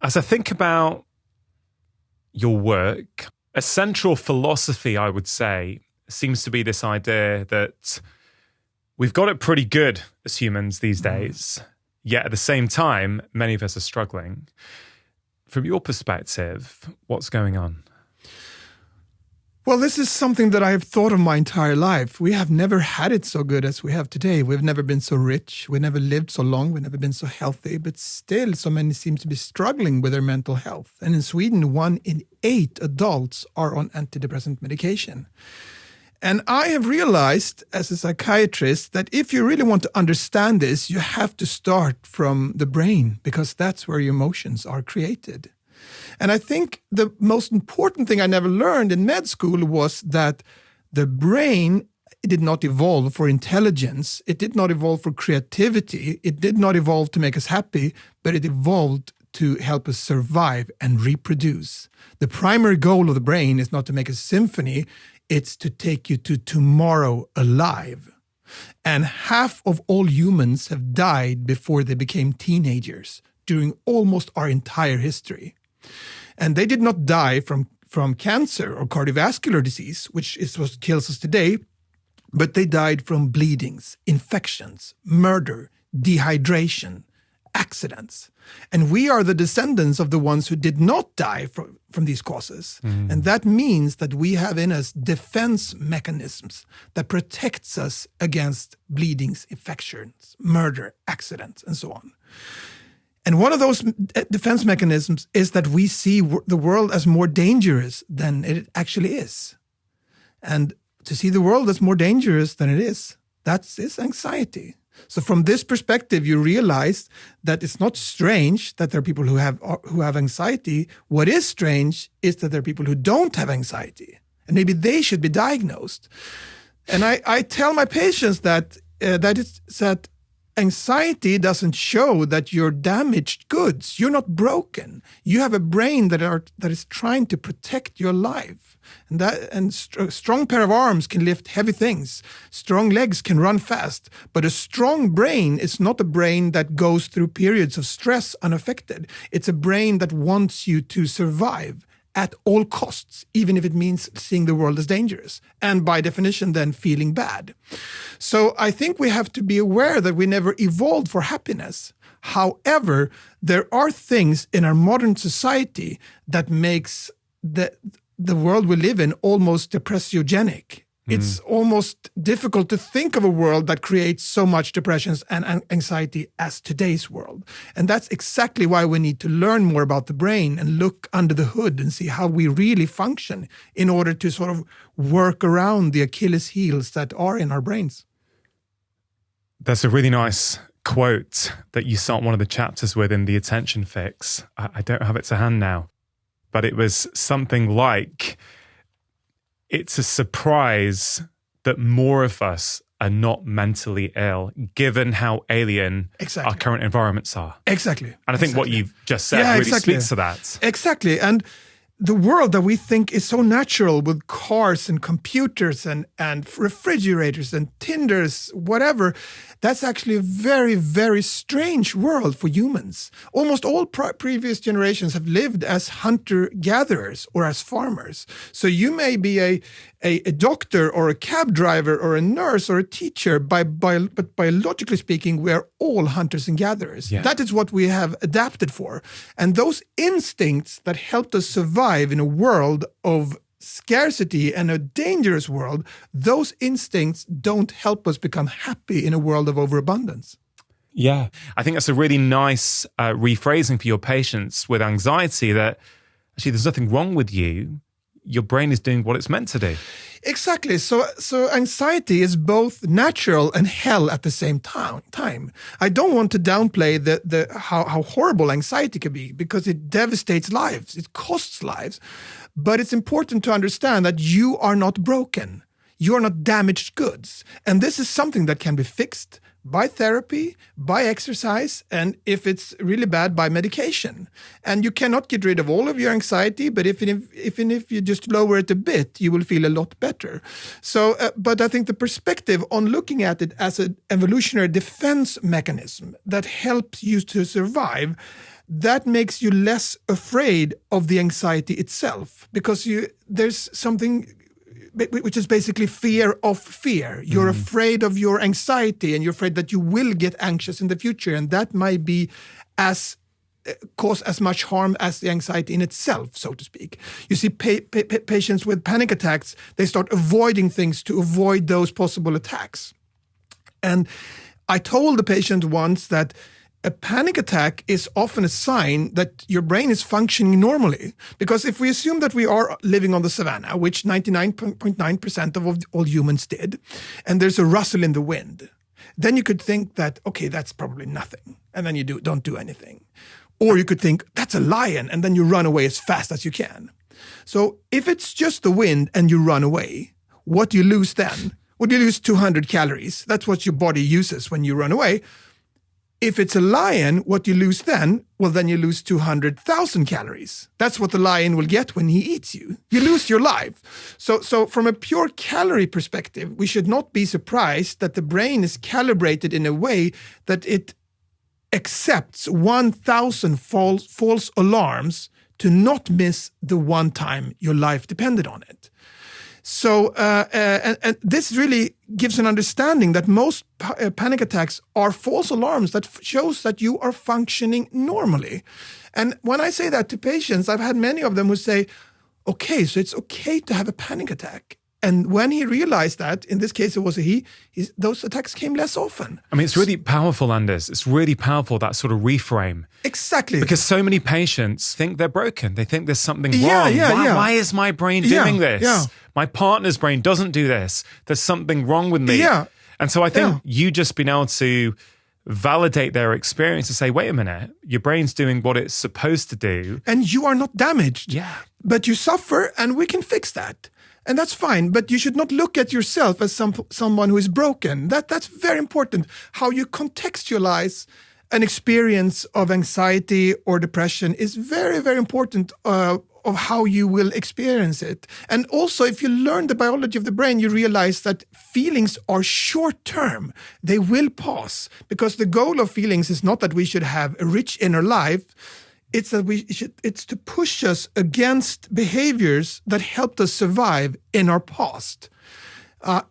As I think about your work, a central philosophy, I would say, seems to be this idea that we've got it pretty good as humans these days, yet at the same time, many of us are struggling. From your perspective, what's going on? Well, this is something that I have thought of my entire life. We have never had it so good as we have today. We've never been so rich. We've never lived so long. We've never been so healthy. But still, so many seem to be struggling with their mental health. And in Sweden, 1 in 8 adults are on antidepressant medication. And I have realized as a psychiatrist that if you really want to understand this, you have to start from the brain, because that's where your emotions are created. And I think the most important thing I never learned in med school was that the brain did not evolve for intelligence. It did not evolve for creativity. It did not evolve to make us happy, but it evolved to help us survive and reproduce. The primary goal of the brain is not to make a symphony. It's to take you to tomorrow alive. And half of all humans have died before they became teenagers during almost our entire history. And they did not die from cancer or cardiovascular disease, which is what kills us today, but they died from bleedings, infections, murder, dehydration, accidents. And we are the descendants of the ones who did not die from these causes. And that means that we have in us defense mechanisms that protects us against bleedings, infections, murder, accidents, and so on. And one of those defense mechanisms is that we see the world as more dangerous than it actually is. And to see the world as more dangerous than it is, that is anxiety. So from this perspective, you realize that it's not strange that there are people who have anxiety. What is strange is that there are people who don't have anxiety, and maybe they should be diagnosed. And I tell my patients that anxiety doesn't show that you're damaged goods. You're not broken. You have a brain that is trying to protect your life. And strong pair of arms can lift heavy things. Strong legs can run fast. But a strong brain is not a brain that goes through periods of stress unaffected. It's a brain that wants you to survive at all costs, even if it means seeing the world as dangerous, and by definition then feeling bad. So I think we have to be aware that we never evolved for happiness. However, there are things in our modern society that makes the world we live in almost depressiogenic. It's almost difficult to think of a world that creates so much depression and anxiety as today's world. And that's exactly why we need to learn more about the brain and look under the hood and see how we really function in order to sort of work around the Achilles heels that are in our brains. There's a really nice quote that you start one of the chapters with in The Attention Fix. I don't have it to hand now, but it was something like, it's a surprise that more of us are not mentally ill, given how alien our current environments are. Exactly. And I think what you've just said really speaks to that. Exactly. And the world that we think is so natural with cars and computers and refrigerators and Tinders, whatever, that's actually a very, very strange world for humans. Almost all previous generations have lived as hunter-gatherers or as farmers. So you may be a doctor or a cab driver or a nurse or a teacher, but biologically speaking, we are all hunters and gatherers. Yeah. That is what we have adapted for. And those instincts that helped us survive in a world of scarcity and a dangerous world, those instincts don't help us become happy in a world of overabundance. Yeah, I think that's a really nice rephrasing for your patients with anxiety, that actually there's nothing wrong with you. Your brain is doing what it's meant to do. Exactly. So anxiety is both natural and hell at the same time. I don't want to downplay how horrible anxiety can be, because it devastates lives. It costs lives. But it's important to understand that you are not broken. You are not damaged goods. And this is something that can be fixed by therapy, by exercise, and if it's really bad, by medication. And you cannot get rid of all of your anxiety, but even if you just lower it a bit, you will feel a lot better. So, but I think the perspective on looking at it as an evolutionary defense mechanism that helps you to survive, that makes you less afraid of the anxiety itself, because there's something which is basically fear of fear. You're afraid of your anxiety, and you're afraid that you will get anxious in the future, and that might be cause as much harm as the anxiety in itself, so to speak. You see, patients with panic attacks, they start avoiding things to avoid those possible attacks. And I told the patient once that a panic attack is often a sign that your brain is functioning normally. Because if we assume that we are living on the savannah, which 99.9% of all humans did, and there's a rustle in the wind, then you could think that, okay, that's probably nothing. And then you don't do anything. Or you could think, that's a lion, and then you run away as fast as you can. So if it's just the wind and you run away, what do you lose then? Well, you lose 200 calories. That's what your body uses when you run away. If it's a lion, what you lose then? Well, then you lose 200,000 calories. That's what the lion will get when he eats you. You lose your life. So from a pure calorie perspective, we should not be surprised that the brain is calibrated in a way that it accepts 1,000 false alarms to not miss the one time your life depended on it. So, and this really gives an understanding that most panic attacks are false alarms that shows that you are functioning normally. And when I say that to patients, I've had many of them who say, okay, so it's okay to have a panic attack. And when he realized that, in this case it was a he, those attacks came less often. I mean, it's really powerful, Anders. It's really powerful, that sort of reframe. Exactly. Because so many patients think they're broken. They think there's something wrong. Why is my brain doing this? Yeah. My partner's brain doesn't do this. There's something wrong with me. Yeah. And so I think you just been able to validate their experience and say, wait a minute, your brain's doing what it's supposed to do. And you are not damaged. Yeah. But you suffer, and we can fix that. And that's fine, but you should not look at yourself as someone who is broken. That's very important. How you contextualize an experience of anxiety or depression is very, very important of how you will experience it. And also, if you learn the biology of the brain, you realize that feelings are short-term. They will pass, because the goal of feelings is not that we should have a rich inner life. It's that it's to push us against behaviors that helped us survive in our past.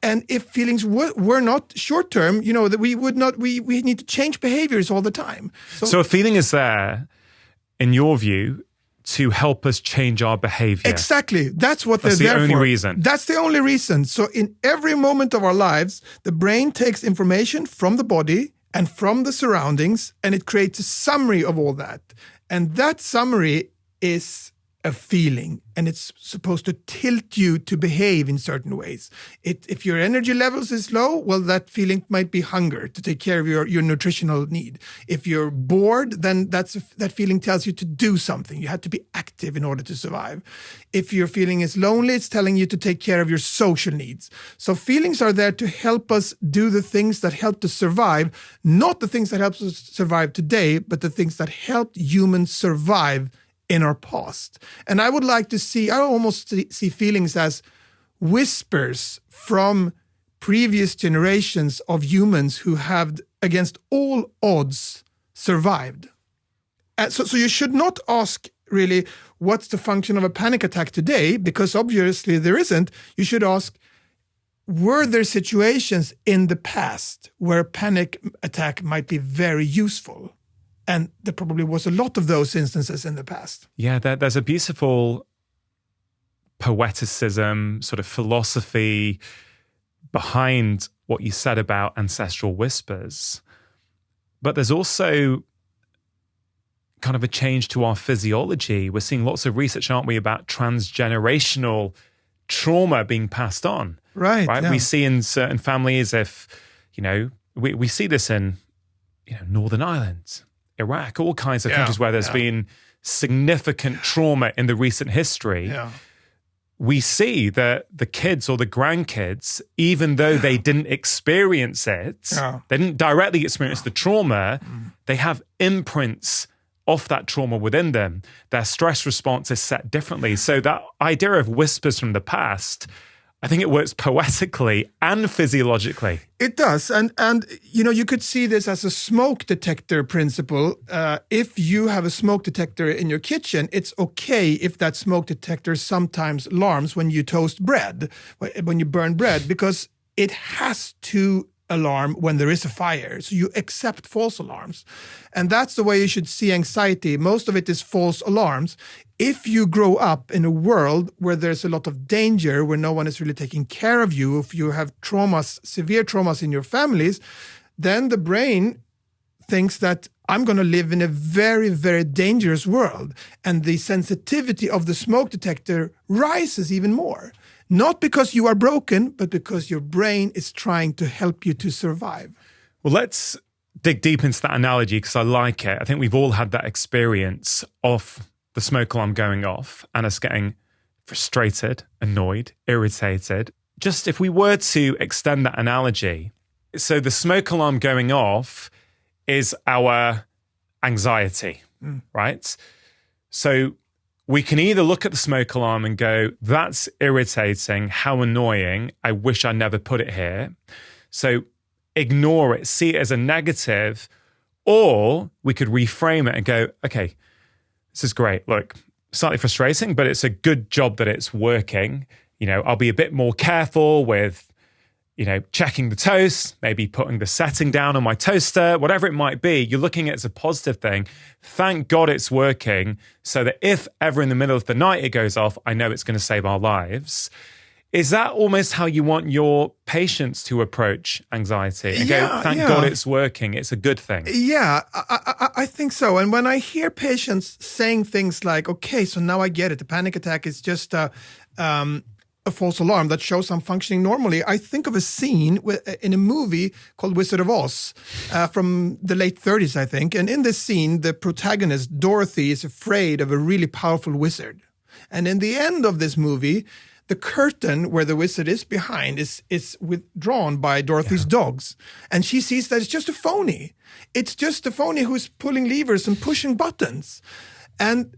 And if feelings were not short-term, that we need to change behaviors all the time. So a feeling is there, in your view, to help us change our behavior. Exactly. That's what they're there for. That's the only reason. That's the only reason. So in every moment of our lives, the brain takes information from the body and from the surroundings, and it creates a summary of all that. And that summary is a feeling, and it's supposed to tilt you to behave in certain ways. If your energy levels is low, well, that feeling might be hunger, to take care of your nutritional need. If you're bored, then that feeling tells you to do something. You have to be active in order to survive. If your feeling is lonely, it's telling you to take care of your social needs. So feelings are there to help us do the things that help us survive, not the things that help us survive today, but the things that helped humans survive in our past. And I would like to I almost see feelings as whispers from previous generations of humans who have, against all odds, survived. So you should not ask, really, what's the function of a panic attack today? Because obviously there isn't. You should ask, were there situations in the past where a panic attack might be very useful? And there probably was a lot of those instances in the past. Yeah, there's a beautiful poeticism, sort of philosophy behind what you said about ancestral whispers. But there's also kind of a change to our physiology. We're seeing lots of research, aren't we, about transgenerational trauma being passed on. Right. Yeah. We see in certain families, we see this in, Northern Ireland, Iraq, all kinds of countries where there's been significant trauma in the recent history. Yeah. We see that the kids or the grandkids, even though they didn't experience it, they didn't directly experience the trauma, they have imprints of that trauma within them. Their stress response is set differently. So that idea of whispers from the past, I think it works poetically and physiologically. It does. And you could see this as a smoke detector principle. If you have a smoke detector in your kitchen, it's okay if that smoke detector sometimes alarms when you toast bread, when you burn bread, because it has to alarm when there is a fire. So you accept false alarms. And that's the way you should see anxiety. Most of it is false alarms. If you grow up in a world where there's a lot of danger, where no one is really taking care of you, if you have traumas, severe traumas in your families, then the brain thinks that I'm going to live in a very, very dangerous world. And the sensitivity of the smoke detector rises even more. Not because you are broken, but because your brain is trying to help you to survive. Well, let's dig deep into that analogy because I like it. I think we've all had that experience of the smoke alarm going off and us getting frustrated, annoyed, irritated. Just if we were to extend that analogy, so the smoke alarm going off is our anxiety, right? So we can either look at the smoke alarm and go, that's irritating, how annoying, I wish I never put it here. So ignore it, see it as a negative, or we could reframe it and go, okay, this is great. Look, slightly frustrating, but it's a good job that it's working. I'll be a bit more careful with, checking the toast, maybe putting the setting down on my toaster, whatever it might be. You're looking at it as a positive thing. Thank God it's working so that if ever in the middle of the night it goes off, I know it's going to save our lives. Is that almost how you want your patients to approach anxiety? And go, thank God it's working. It's a good thing. Yeah, I think so. And when I hear patients saying things like, okay, so now I get it. The panic attack is just a false alarm that shows I'm functioning normally. I think of a scene in a movie called Wizard of Oz from the late 30s, I think. And in this scene, the protagonist, Dorothy, is afraid of a really powerful wizard. And in the end of this movie, the curtain where the wizard is behind is withdrawn by Dorothy's dogs. And she sees that it's just a phony. It's just a phony who's pulling levers and pushing buttons. And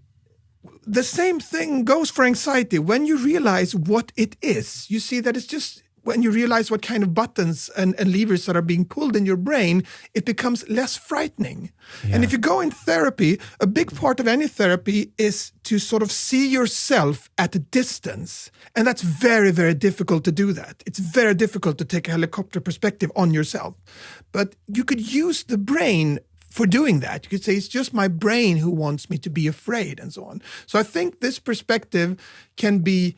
the same thing goes for anxiety. When you realize what it is, you see that it's just when you realize what kind of buttons and levers that are being pulled in your brain, it becomes less frightening. Yeah. And if you go in therapy, a big part of any therapy is to sort of see yourself at a distance. And that's very, very difficult to do that. It's very difficult to take a helicopter perspective on yourself. But you could use the brain for doing that. You could say, it's just my brain who wants me to be afraid and so on. So I think this perspective can be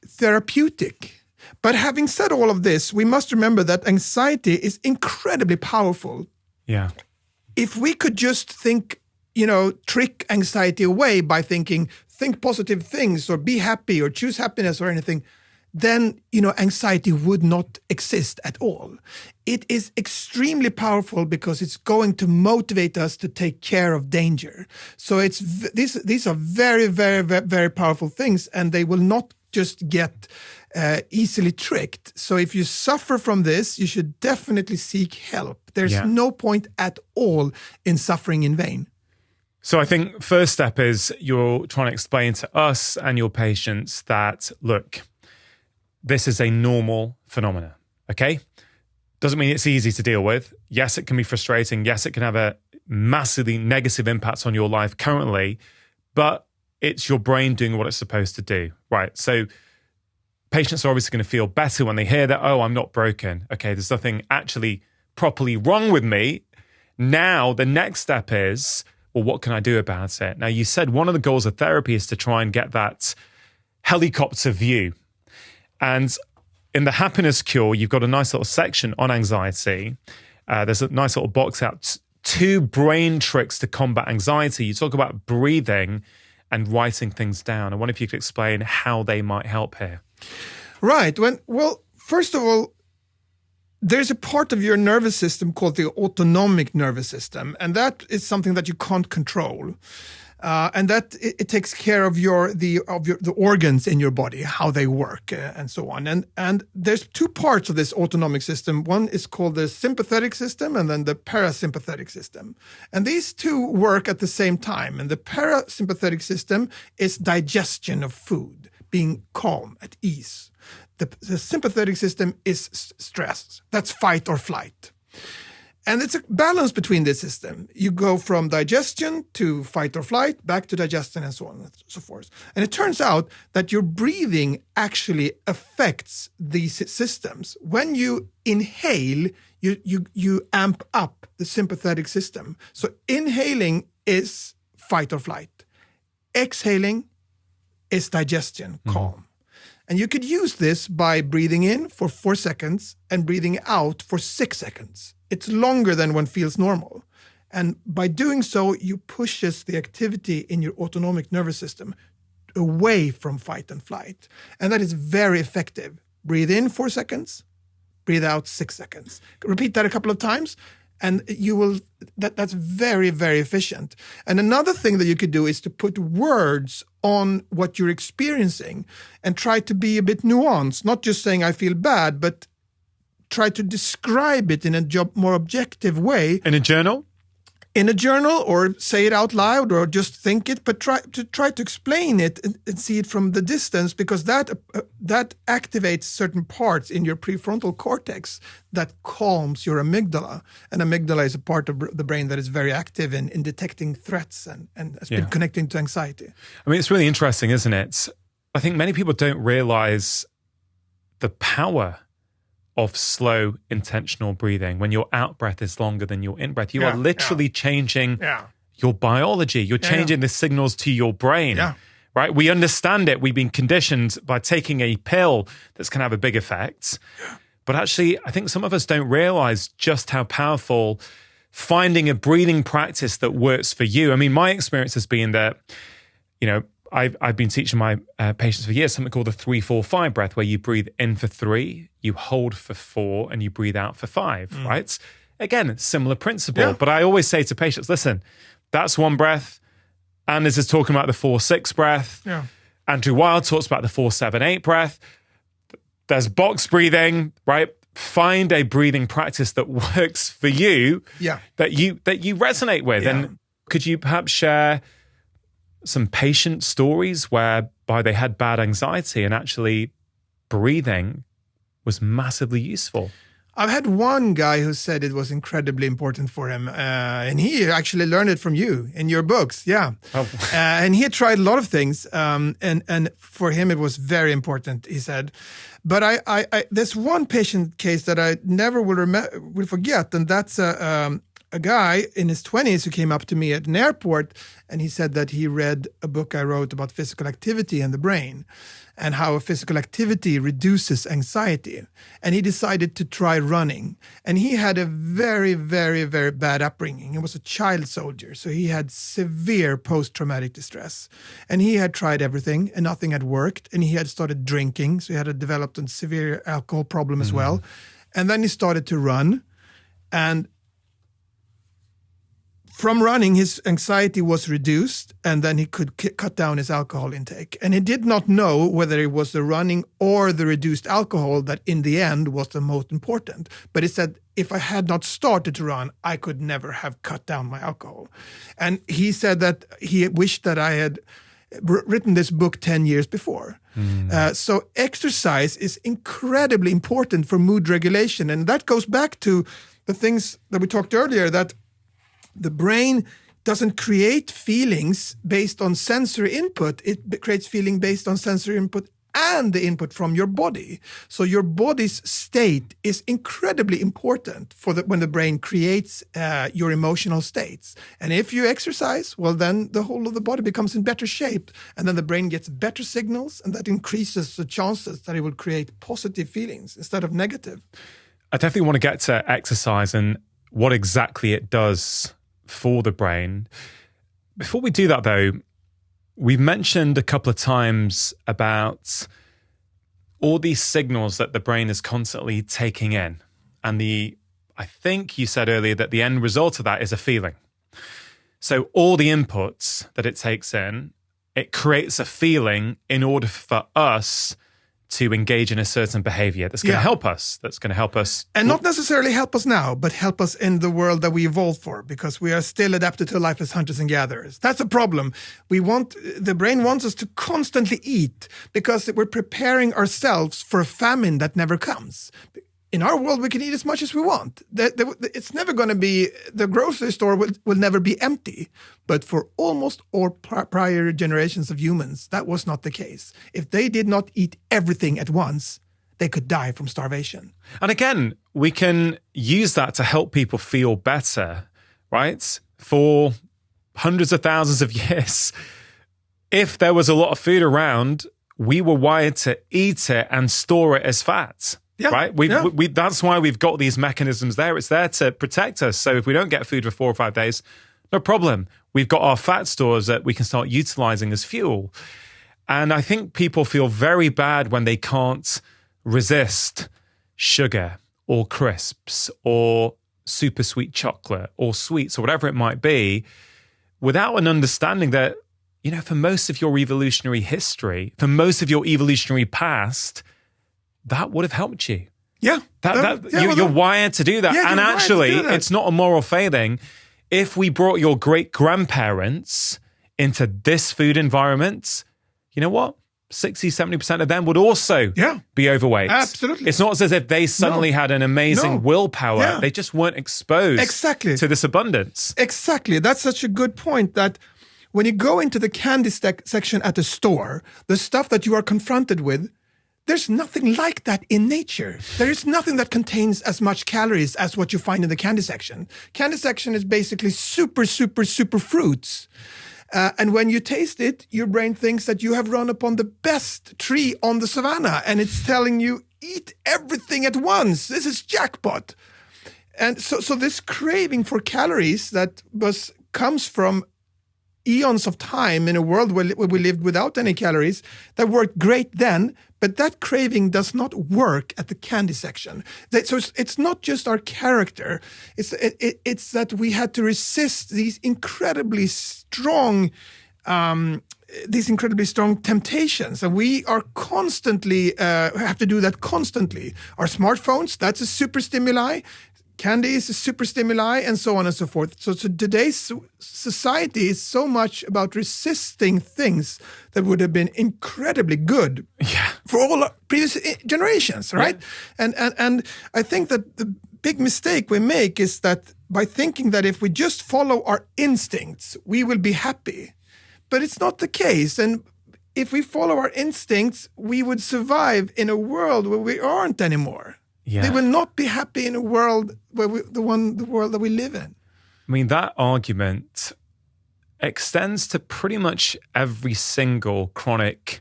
therapeutic. But having said all of this, we must remember that anxiety is incredibly powerful. Yeah. If we could just think, trick anxiety away by think positive things or be happy or choose happiness or anything, then, anxiety would not exist at all. It is extremely powerful because it's going to motivate us to take care of danger. So these are very, very, very, very powerful things, and they will not just get easily tricked. So if you suffer from this, you should definitely seek help. There's no point at all in suffering in vain. So I think first step is you're trying to explain to us and your patients that, look, this is a normal phenomena, okay? Doesn't mean it's easy to deal with. Yes, it can be frustrating. Yes, it can have a massively negative impact on your life currently, but it's your brain doing what it's supposed to do, right? So patients are obviously going to feel better when they hear that, oh, I'm not broken. Okay, there's nothing actually properly wrong with me. Now, the next step is, well, what can I do about it? Now, you said one of the goals of therapy is to try and get that helicopter view. And in the happiness cure, you've got a nice little section on anxiety. There's a nice little box out, 2 brain tricks to combat anxiety. You talk about breathing and writing things down. I wonder if you could explain how they might help here. Right. Well, first of all, there's a part of your nervous system called the autonomic nervous system, and that is something that you can't control. And that it takes care of the organs in your body, how they work, and so on. And there's 2 parts of this autonomic system. One is called the sympathetic system, and then the parasympathetic system. And these 2 work at the same time. And the parasympathetic system is digestion of food. being calm, at ease. The sympathetic system is stress. That's fight or flight. And it's a balance between this system. You go from digestion to fight or flight, back to digestion, and so on and so forth. And it turns out that your breathing actually affects these systems. When you inhale, you amp up the sympathetic system. So inhaling is fight or flight. Exhaling is digestion, calm. And you could use this by breathing in for 4 seconds and breathing out for 6 seconds. It's longer than one feels normal. And by doing so, you pushes the activity in your autonomic nervous system away from fight and flight. And that is very effective. Breathe in 4 seconds, breathe out 6 seconds. Repeat that a couple of times, and you will. That's very, very efficient. And another thing that you could do is to put words on what you're experiencing and try to be a bit nuanced, not just saying I feel bad, but try to describe it in a more objective way. In a journal? In a journal, or say it out loud, or just think it, but try to explain it and see it from the distance, because that activates certain parts in your prefrontal cortex that calms your amygdala. And amygdala is a part of the brain that is very active in detecting threats and has been connecting to anxiety. I mean, it's really interesting, isn't it? I think many people don't realize the power of slow, intentional breathing. When your out breath is longer than your in breath, you are literally changing your biology. You're changing the signals to your brain, right? We understand it. We've been conditioned by taking a pill that's going to have a big effect. But actually, I think some of us don't realize just how powerful finding a breathing practice that works for you. I mean, my experience has been that, I've been teaching my patients for years something called the 3-4-5 breath, where you breathe in for 3, you hold for 4, and you breathe out for 5, right? Again, similar principle. Yeah. But I always say to patients, listen, that's one breath. Anders is talking about the 4-6 breath. Yeah. Andrew Weil talks about the 4-7-8 breath. There's box breathing, right? Find a breathing practice that works for you, that you resonate with. Yeah. And could you perhaps share some patient stories whereby they had bad anxiety and actually breathing was massively useful? I've had one guy who said it was incredibly important for him, and he actually learned it from you in your books. Yeah. Oh. And he had tried a lot of things, and for him it was very important, he said. But I there's one patient case that I never will forget, and that's a guy in his 20s who came up to me at an airport, and he said that he read a book I wrote about physical activity and the brain and how physical activity reduces anxiety. And he decided to try running. And he had a very, very, very bad upbringing. He was a child soldier, so he had severe post-traumatic distress. And he had tried everything, and nothing had worked. And he had started drinking, so he had developed a severe alcohol problem as well. And then he started to run, and from running, his anxiety was reduced, and then he could cut down his alcohol intake. And he did not know whether it was the running or the reduced alcohol that in the end was the most important. But he said, if I had not started to run, I could never have cut down my alcohol. And he said that he wished that I had written this book 10 years before. So exercise is incredibly important for mood regulation. And that goes back to the things that we talked earlier, that the brain doesn't create feelings based on sensory input. It creates feeling based on sensory input and the input from your body. So your body's state is incredibly important for when the brain creates your emotional states. And if you exercise, well, then the whole of the body becomes in better shape. And then the brain gets better signals, and that increases the chances that it will create positive feelings instead of negative. I definitely want to get to exercise and what exactly it does for the brain. Before we do that, though, we've mentioned a couple of times about all these signals that the brain is constantly taking in. And I think you said earlier that the end result of that is a feeling. So all the inputs that it takes in, it creates a feeling in order for us to engage in a certain behavior that's going to help us, And not necessarily help us now, but help us in the world that we evolved for, because we are still adapted to life as hunters and gatherers. That's a problem. The brain wants us to constantly eat because we're preparing ourselves for a famine that never comes. In our world, we can eat as much as we want. It's never going to be, the grocery store will never be empty. But for almost all prior generations of humans, that was not the case. If they did not eat everything at once, they could die from starvation. And again, we can use that to help people feel better, right? For hundreds of thousands of years, if there was a lot of food around, we were wired to eat it and store it as fat. Yeah, right? That's why we've got these mechanisms there. It's there to protect us. So if we don't get food for 4 or 5 days, no problem. We've got our fat stores that we can start utilizing as fuel. And I think people feel very bad when they can't resist sugar or crisps or super sweet chocolate or sweets or whatever it might be, without an understanding that, you know, for most of your evolutionary history, for most of your evolutionary past, that would have helped you. Yeah. You're wired to do that. Yeah, and actually, it's not a moral failing. If we brought your great-grandparents into this food environment, you know what? 60, 70% of them would also be overweight. Absolutely. It's not as if they suddenly had an amazing willpower. Yeah. They just weren't exposed to this abundance. Exactly. That's such a good point, that when you go into the candy section at the store, the stuff that you are confronted with, there's nothing like that in nature. There is nothing that contains as much calories as what you find in the candy section. Candy section is basically super, super, super fruits. And when you taste it, your brain thinks that you have run upon the best tree on the savannah, and it's telling you, eat everything at once. This is jackpot. And so this craving for calories that comes from eons of time in a world where we lived without any calories, that worked great then, but that craving does not work at the candy section. So it's not just our character. It's that we had to resist these incredibly strong temptations, and we are constantly have to do that constantly. Our smartphones, that's a super stimuli. Candy is a super stimuli, and so on and so forth. So today's society is so much about resisting things that would have been incredibly good for all our previous generations, right? Yeah. And I think that the big mistake we make is that by thinking that if we just follow our instincts, we will be happy. But it's not the case. And if we follow our instincts, we would survive in a world where we aren't anymore. Yeah. They will not be happy in a world where the world that we live in. I mean, that argument extends to pretty much every single chronic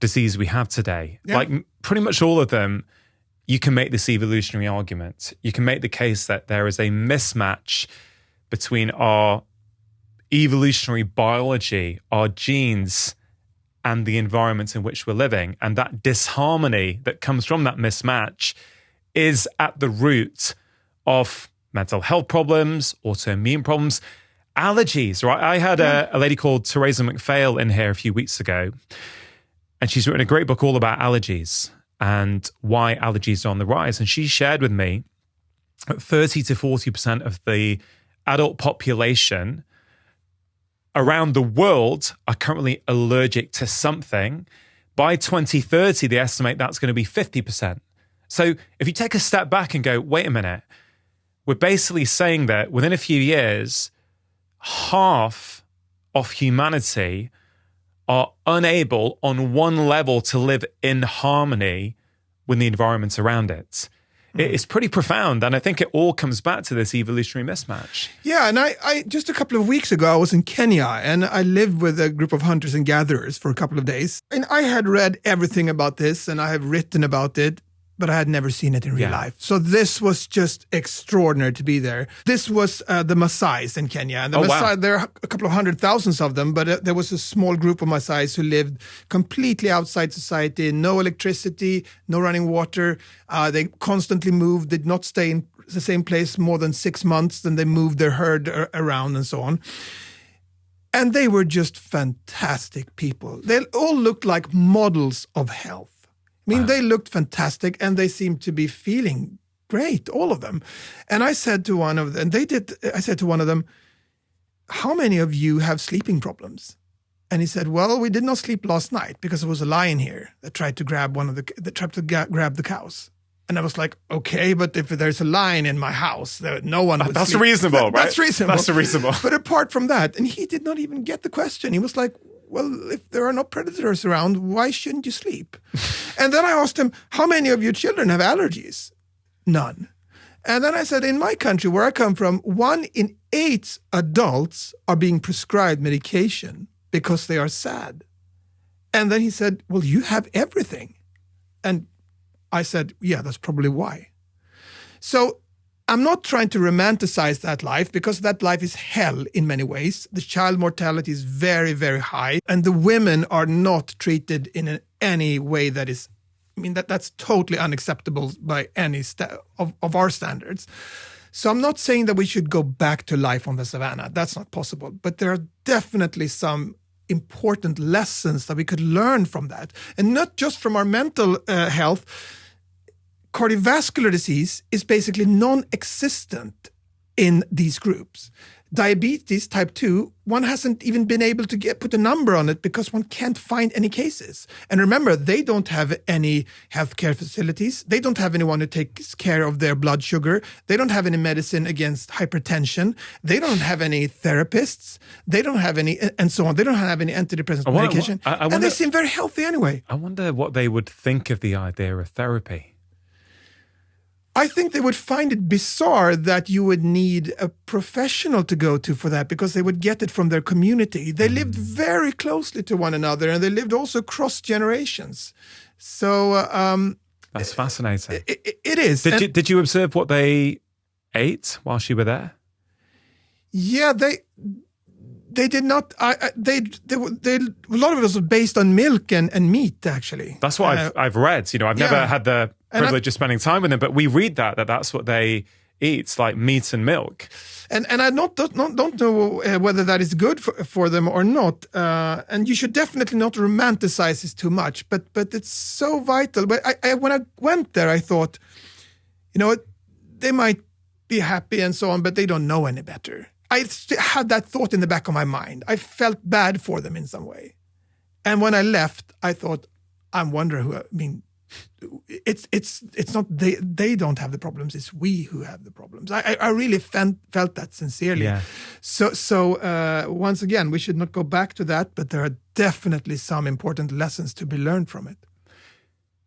disease we have today. Yeah. Like pretty much all of them, you can make this evolutionary argument. You can make the case that there is a mismatch between our evolutionary biology, our genes, and the environment in which we're living. And that disharmony that comes from that mismatch is at the root of mental health problems, autoimmune problems, allergies, right? I had a lady called Teresa McPhail in here a few weeks ago, and she's written a great book all about allergies and why allergies are on the rise. And she shared with me that 30 to 40% of the adult population around the world are currently allergic to something. By 2030, they estimate that's going to be 50%. So if you take a step back and go, wait a minute, we're basically saying that within a few years, half of humanity are unable on one level to live in harmony with the environment around it. It's pretty profound, and I think it all comes back to this evolutionary mismatch. Yeah, and I just a couple of weeks ago, I was in Kenya, and I lived with a group of hunters and gatherers for a couple of days. And I had read everything about this, and I have written about it, but I had never seen it in real life. So this was just extraordinary to be there. This was the Maasai in Kenya. And the Maasai, there are a couple of 100,000 of them, but there was a small group of Maasai who lived completely outside society, no electricity, no running water. They constantly moved, did not stay in the same place more than 6 months. Then they moved their herd around and so on. And they were just fantastic people. They all looked like models of health. I mean, they looked fantastic and they seemed to be feeling great, all of them. And I said to one of them, I said to one of them, how many of you have sleeping problems? And he said, well, we did not sleep last night because there was a lion here that tried to grab grab the cows. And I was like, okay, but if there's a lion in my house, no one would That's sleep. reasonable, right? That's reasonable. That's reasonable. But apart from that, and he did not even get the question. He was like, well, if there are no predators around, why shouldn't you sleep? And then I asked him, how many of your children have allergies? None. And then I said, in my country, where I come from, 1 in 8 adults are being prescribed medication because they are sad. And then he said, well, you have everything. And I said, yeah, that's probably why. So I'm not trying to romanticize that life because that life is hell in many ways. The child mortality is very, very high. And the women are not treated in any way that is, I mean, that's totally unacceptable by any of our standards. So I'm not saying that we should go back to life on the savannah. That's not possible. But there are definitely some important lessons that we could learn from that. And not just from our mental health. Cardiovascular disease is basically non-existent in these groups. Diabetes type 2, one hasn't even been able to put a number on it because one can't find any cases. And remember, they don't have any healthcare facilities. They don't have anyone who takes care of their blood sugar. They don't have any medicine against hypertension. They don't have any therapists. They don't have any, and so on. They don't have any antidepressant medication. And they seem very healthy anyway. I wonder what they would think of the idea of therapy. I think they would find it bizarre that you would need a professional to go to for that because they would get it from their community. They lived very closely to one another and they lived also across generations. So that's fascinating. It is. Did you observe what they ate while you were there? Yeah, they did not. A lot of it was based on milk and meat, actually. That's what I've read. You know, I've never had the privilege of spending time with them, but we read that's what they eat, like meat and milk. And I don't know whether that is good for them or not. And you should definitely not romanticize this too much. But it's so vital. But when I went there, I thought, you know, they might be happy and so on, but they don't know any better. I had that thought in the back of my mind. I felt bad for them in some way. And when I left, I thought, I wonder who, I mean, it's not they don't have the problems, it's we who have the problems. I really felt that sincerely. Yeah. So once again, we should not go back to that, but there are definitely some important lessons to be learned from it.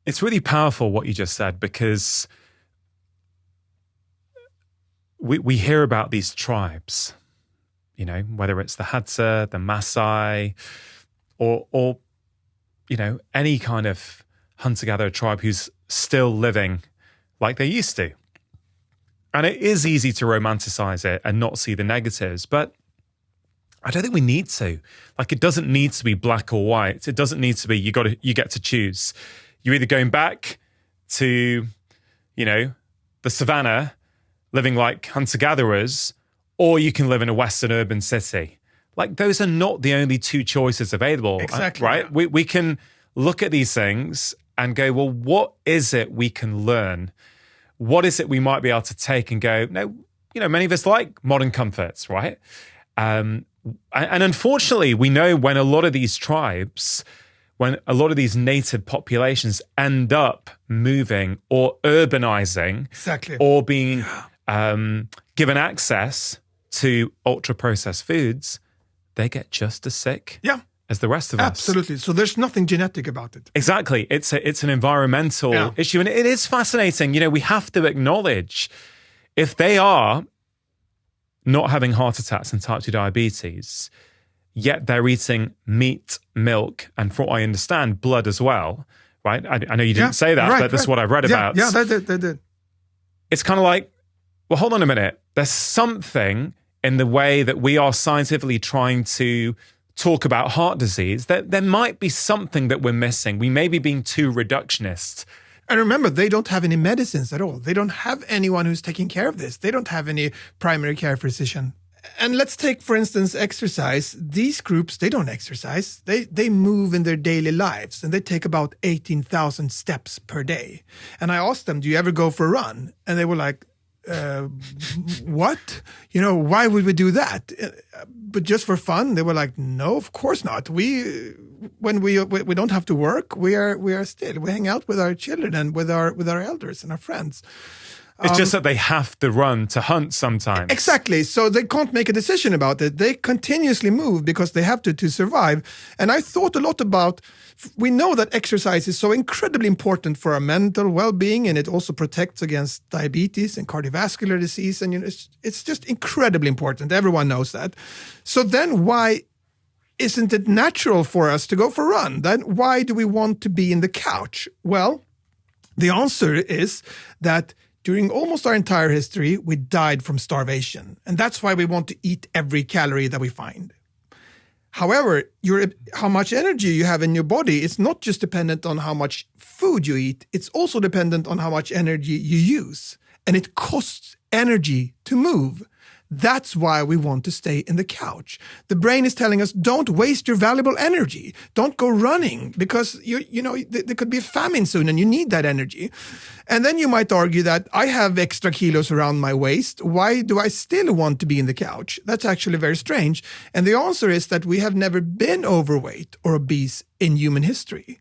It's really powerful what you just said, because we hear about these tribes, you know, whether it's the Hadza, the Maasai, or you know, any kind of hunter-gatherer tribe who's still living like they used to. And it is easy to romanticize it and not see the negatives, but I don't think we need to. Like, it doesn't need to be black or white. It doesn't need to be, you get to choose. You're either going back to, you know, the savannah, living like hunter-gatherers, or you can live in a Western urban city. Like, those are not the only two choices available. Exactly. Right? Yeah. We can look at these things and go, well, what is it we can learn? What is it we might be able to take and go, no, you know, many of us like modern comforts, right? And unfortunately, we know when a lot of these tribes, when a lot of these native populations end up moving or urbanizing, exactly, or being given access to ultra-processed foods, they get just as sick as the rest of us. Absolutely. So there's nothing genetic about it. Exactly. It's an environmental issue. And it is fascinating. You know, we have to acknowledge if they are not having heart attacks and type 2 diabetes, yet they're eating meat, milk, and from what I understand, blood as well, right? I know you didn't say that, but that's what I've read about. Yeah, they did. It's kind of like, well, hold on a minute. There's something in the way that we are scientifically trying to talk about heart disease, that there might be something that we're missing. We may be being too reductionist. And remember, they don't have any medicines at all. They don't have anyone who's taking care of this. They don't have any primary care physician. And let's take, for instance, exercise. These groups, they don't exercise. They move in their daily lives, and they take about 18,000 steps per day. And I asked them, do you ever go for a run? And they were like, what? Why would we do that? But just for fun? They were like, no, of course not. When we don't have to work, we hang out with our children and with our elders and our friends. It's just that they have to run to hunt sometimes. Exactly. So they can't make a decision about it. They continuously move because they have to survive. And I thought a lot about, we know that exercise is so incredibly important for our mental well-being, and it also protects against diabetes and cardiovascular disease. And it's just incredibly important. Everyone knows that. So then why isn't it natural for us to go for a run? Then why do we want to be in the couch? Well, the answer is that during almost our entire history, we died from starvation. And that's why we want to eat every calorie that we find. However, how much energy you have in your body is not just dependent on how much food you eat. It's also dependent on how much energy you use. And it costs energy to move. That's why we want to stay in the couch. The brain is telling us, don't waste your valuable energy. Don't go running because there could be a famine soon and you need that energy. And then you might argue that I have extra kilos around my waist. Why do I still want to be in the couch? That's actually very strange. And the answer is that we have never been overweight or obese in human history.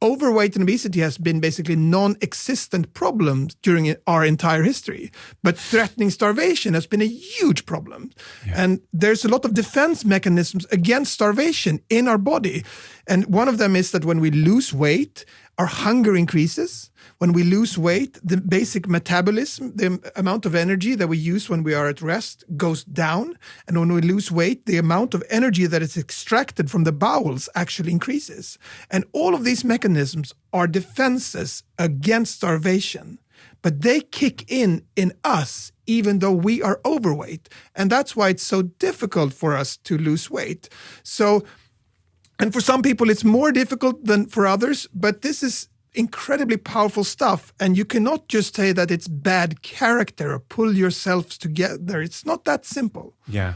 Overweight and obesity has been basically non-existent problems during our entire history. But threatening starvation has been a huge problem. Yeah. And there's a lot of defense mechanisms against starvation in our body. And one of them is that when we lose weight, our hunger increases. When we lose weight, the basic metabolism, the amount of energy that we use when we are at rest, goes down. And when we lose weight, the amount of energy that is extracted from the bowels actually increases. And all of these mechanisms are defenses against starvation. But they kick in us, even though we are overweight. And that's why it's so difficult for us to lose weight. And for some people, it's more difficult than for others, but this is incredibly powerful stuff. And you cannot just say that it's bad character or pull yourselves together. It's not that simple. Yeah.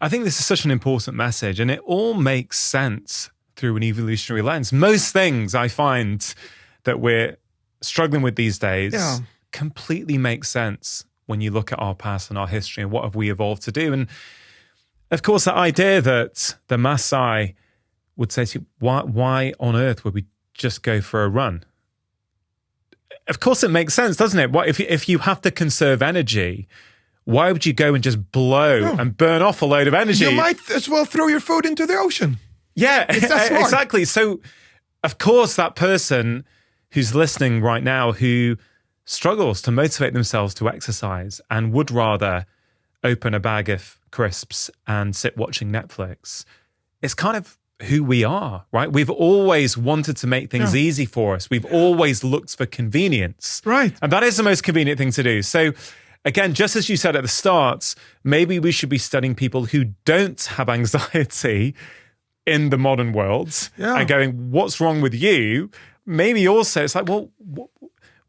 I think this is such an important message, and it all makes sense through an evolutionary lens. Most things I find that we're struggling with these days completely make sense when you look at our past and our history and what have we evolved to do. And of course, the idea that the Maasai would say to you, why on earth would we just go for a run? Of course it makes sense, doesn't it? If you have to conserve energy, why would you go and just blow and burn off a load of energy? You might as well throw your food into the ocean. Yeah, exactly. So, of course, that person who's listening right now who struggles to motivate themselves to exercise and would rather open a bag of crisps and sit watching Netflix, it's kind of who we are, right? We've always wanted to make things easy for us. We've always looked for convenience. Right. And that is the most convenient thing to do. So again, just as you said at the start, maybe we should be studying people who don't have anxiety in the modern world and going, what's wrong with you? Maybe also it's like, well,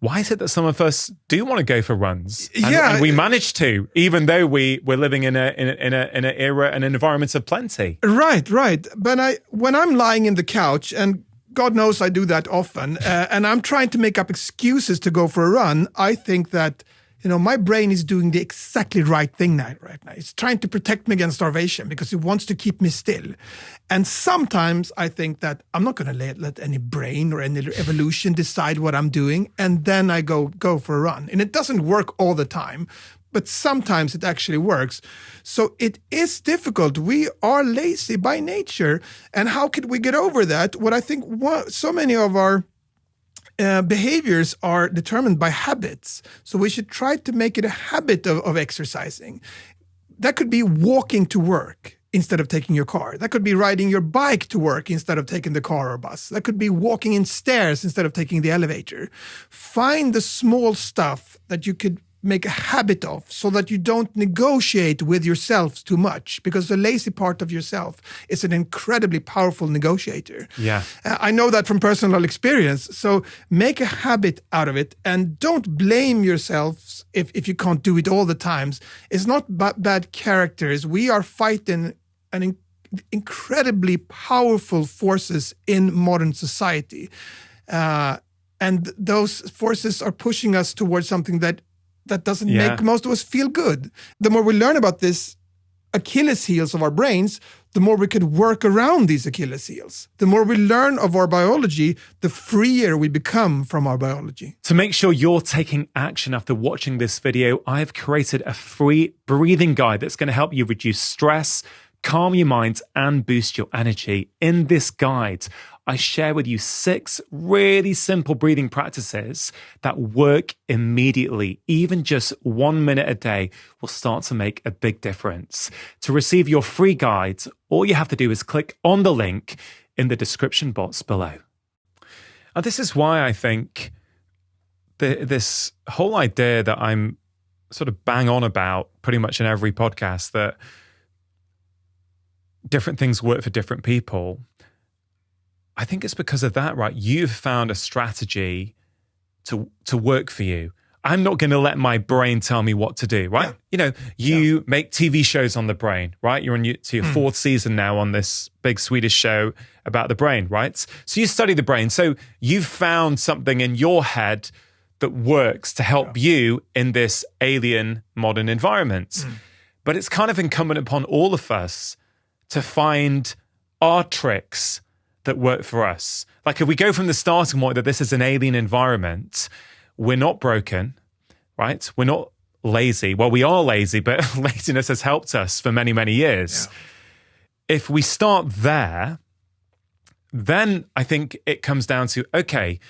why is it that some of us do want to go for runs? And we manage to, even though we're living in an era and an environment of plenty. Right. But when I'm lying in the couch, and God knows I do that often, and I'm trying to make up excuses to go for a run, I think that my brain is doing the exactly right thing right now. It's trying to protect me against starvation because it wants to keep me still. And sometimes I think that I'm not going to let any brain or any evolution decide what I'm doing. And then I go for a run. And it doesn't work all the time, but sometimes it actually works. So it is difficult. We are lazy by nature. And how could we get over that? What I think so many of our behaviors are determined by habits. So we should try to make it a habit of exercising. That could be walking to work instead of taking your car. That could be riding your bike to work instead of taking the car or bus. That could be walking in stairs instead of taking the elevator. Find the small stuff that you could make a habit of, so that you don't negotiate with yourself too much, because the lazy part of yourself is an incredibly powerful negotiator. Yeah. I know that from personal experience. So make a habit out of it, and don't blame yourselves if you can't do it all the times. It's not bad characters. We are fighting incredibly powerful forces in modern society. And those forces are pushing us towards something that doesn't make most of us feel good. The more we learn about this Achilles heels of our brains, the more we could work around these Achilles heels. The more we learn of our biology, the freer we become from our biology. To make sure you're taking action after watching this video, I have created a free breathing guide that's going to help you reduce stress, calm your mind, and boost your energy. In this guide, I share with you 6 really simple breathing practices that work immediately. Even just 1 minute a day will start to make a big difference. To receive your free guide, all you have to do is click on the link in the description box below. And this is why I think this whole idea that I'm sort of bang on about pretty much in every podcast, that different things work for different people, I think it's because of that, right? You've found a strategy to work for you. I'm not going to let my brain tell me what to do, right? Yeah. You make TV shows on the brain, right? You're on your 4th season now on this big Swedish show about the brain, right? So you study the brain. So you've found something in your head that works to help you in this alien modern environment. But it's kind of incumbent upon all of us to find our tricks that work for us. Like, if we go from the starting point that this is an alien environment, we're not broken, right? We're not lazy. Well, we are lazy, but laziness has helped us for many, many years. Yeah. If we start there, then I think it comes down to, okay,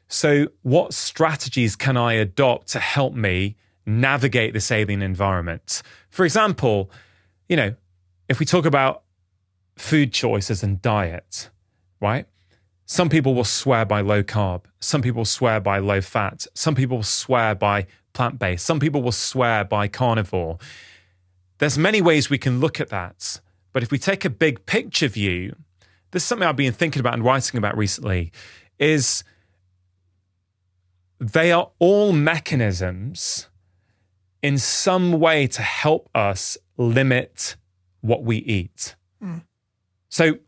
so what strategies can I adopt to help me navigate this alien environment? For example, if we talk about food choices and diet, right? Some people will swear by low carb. Some people swear by low fat. Some people swear by plant-based. Some people will swear by carnivore. There's many ways we can look at that. But if we take a big picture view, there's something I've been thinking about and writing about recently, is they are all mechanisms in some way to help us limit what we eat. So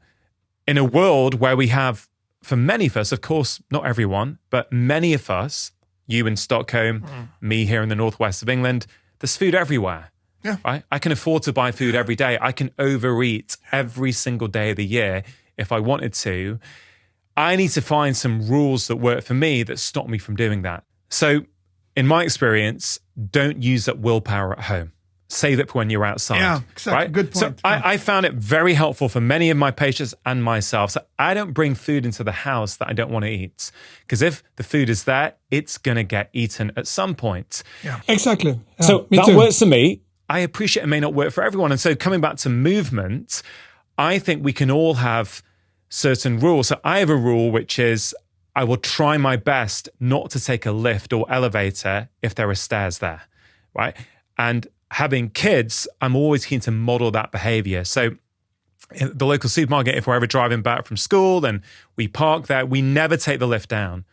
in a world where we have, for many of us, of course, not everyone, but many of us, you in Stockholm, me here in the northwest of England, there's food everywhere. Yeah. Right? I can afford to buy food every day. I can overeat every single day of the year if I wanted to. I need to find some rules that work for me that stop me from doing that. So in my experience, don't use that willpower at home. Save it for when you're outside. Yeah, exactly. Right? Good point. So I found it very helpful for many of my patients and myself. So I don't bring food into the house that I don't want to eat. Because if the food is there, it's going to get eaten at some point. Yeah, exactly. So that works for me. I appreciate it may not work for everyone. And so coming back to movement, I think we can all have certain rules. So I have a rule, which is I will try my best not to take a lift or elevator if there are stairs there, right? And having kids, I'm always keen to model that behavior. So in the local supermarket, if we're ever driving back from school, then we park there. We never take the lift down.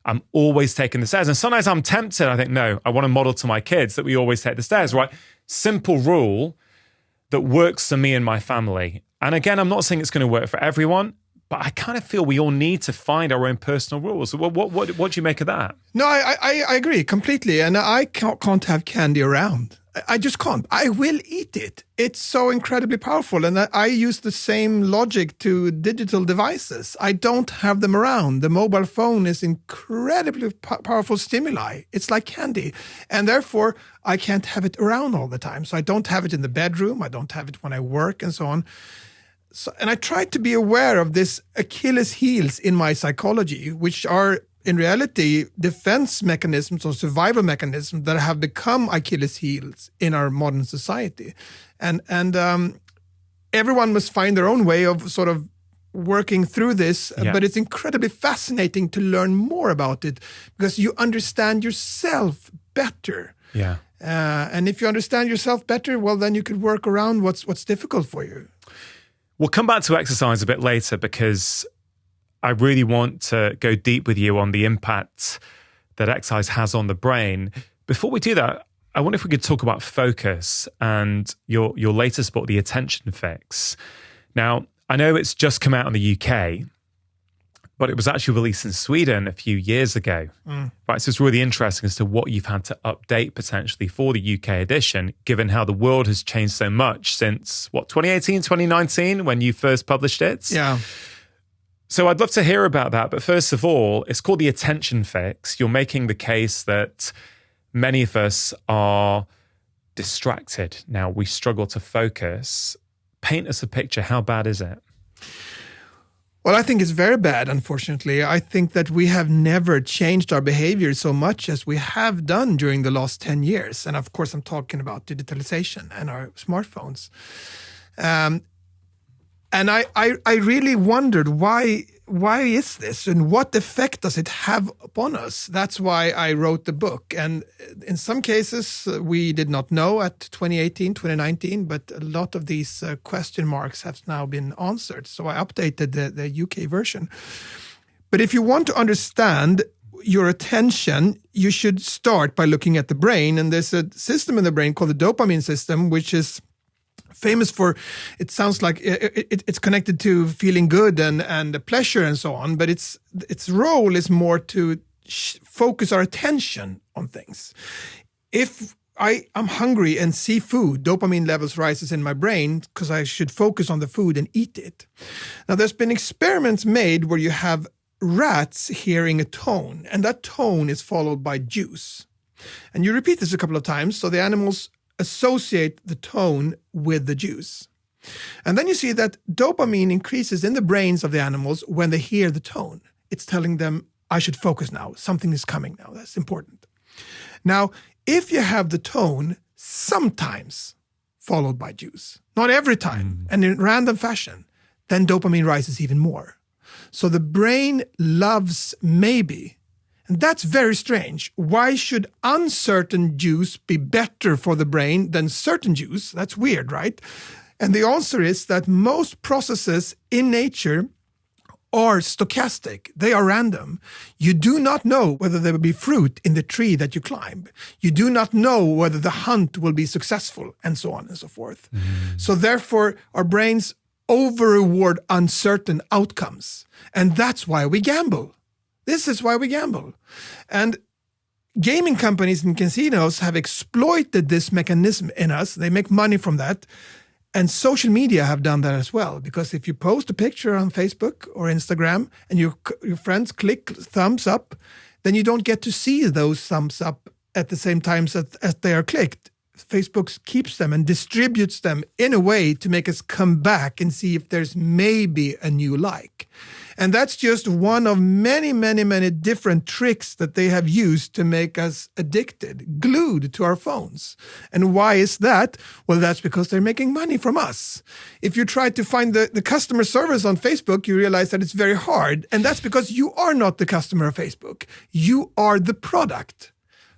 I'm always taking the stairs. And sometimes I'm tempted. I think, no, I want to model to my kids that we always take the stairs, right? Simple rule that works for me and my family. And again, I'm not saying it's going to work for everyone, but I kind of feel we all need to find our own personal rules. What do you make of that? No, I agree completely. And I can't have candy around. I just can't. I will eat it. It's so incredibly powerful. And I use the same logic to digital devices. I don't have them around. The mobile phone is incredibly powerful stimuli. It's like candy. And therefore, I can't have it around all the time. So I don't have it in the bedroom. I don't have it when I work and so on. And I try to be aware of this Achilles heels in my psychology, which are in reality defense mechanisms or survival mechanisms that have become Achilles heels in our modern society. And everyone must find their own way of sort of working through this, but it's incredibly fascinating to learn more about it because you understand yourself better. Yeah. And if you understand yourself better, well, then you could work around what's difficult for you. We'll come back to exercise a bit later because I really want to go deep with you on the impact that exercise has on the brain. Before we do that, I wonder if we could talk about focus and your latest book, The Attention Fix. Now, I know it's just come out in the UK, but it was actually released in Sweden a few years ago. Right, so it's really interesting as to what you've had to update potentially for the UK edition, given how the world has changed so much since, 2018, 2019, when you first published it? Yeah. So I'd love to hear about that. But first of all, it's called The Attention Fix. You're making the case that many of us are distracted. Now, we struggle to focus. Paint us a picture. How bad is it? Well, I think it's very bad, unfortunately. I think that we have never changed our behavior so much as we have done during the last 10 years. And of course, I'm talking about digitalization and our smartphones. And I really wondered why is this and what effect does it have upon us? That's why I wrote the book. And in some cases, we did not know at 2018, 2019, but a lot of these question marks have now been answered. So I updated the UK version. But if you want to understand your attention, you should start by looking at the brain. And there's a system in the brain called the dopamine system, which is famous for, it sounds like it's connected to feeling good and pleasure and so on, but its role is more to focus our attention on things. If I'm hungry and see food, dopamine levels rises in my brain because I should focus on the food and eat it. Now, there's been experiments made where you have rats hearing a tone, and that tone is followed by juice. And you repeat this a couple of times, so the animals associate the tone with the juice. And then you see that dopamine increases in the brains of the animals when they hear the tone. It's telling them, I should focus now. Something is coming now. That's important. Now, if you have the tone sometimes followed by juice, not every time, and in random fashion, then dopamine rises even more. So the brain loves maybe. And that's very strange. Why should uncertain juice be better for the brain than certain juice? That's weird, right? And the answer is that most processes in nature are stochastic. They are random. You do not know whether there will be fruit in the tree that you climb. You do not know whether the hunt will be successful, and so on and so forth. So therefore, our brains over-reward uncertain outcomes. And that's why we gamble. This is why we gamble. And gaming companies and casinos have exploited this mechanism in us. They make money from that. And social media have done that as well. Because if you post a picture on Facebook or Instagram and your friends click thumbs up, then you don't get to see those thumbs up at the same time as they are clicked. Facebook keeps them and distributes them in a way to make us come back and see if there's maybe a new like. And that's just one of many, many, many different tricks that they have used to make us addicted, glued to our phones. And why is that? Well, that's because they're making money from us. If you try to find the customer service on Facebook, you realize that it's very hard. And that's because you are not the customer of Facebook. You are the product.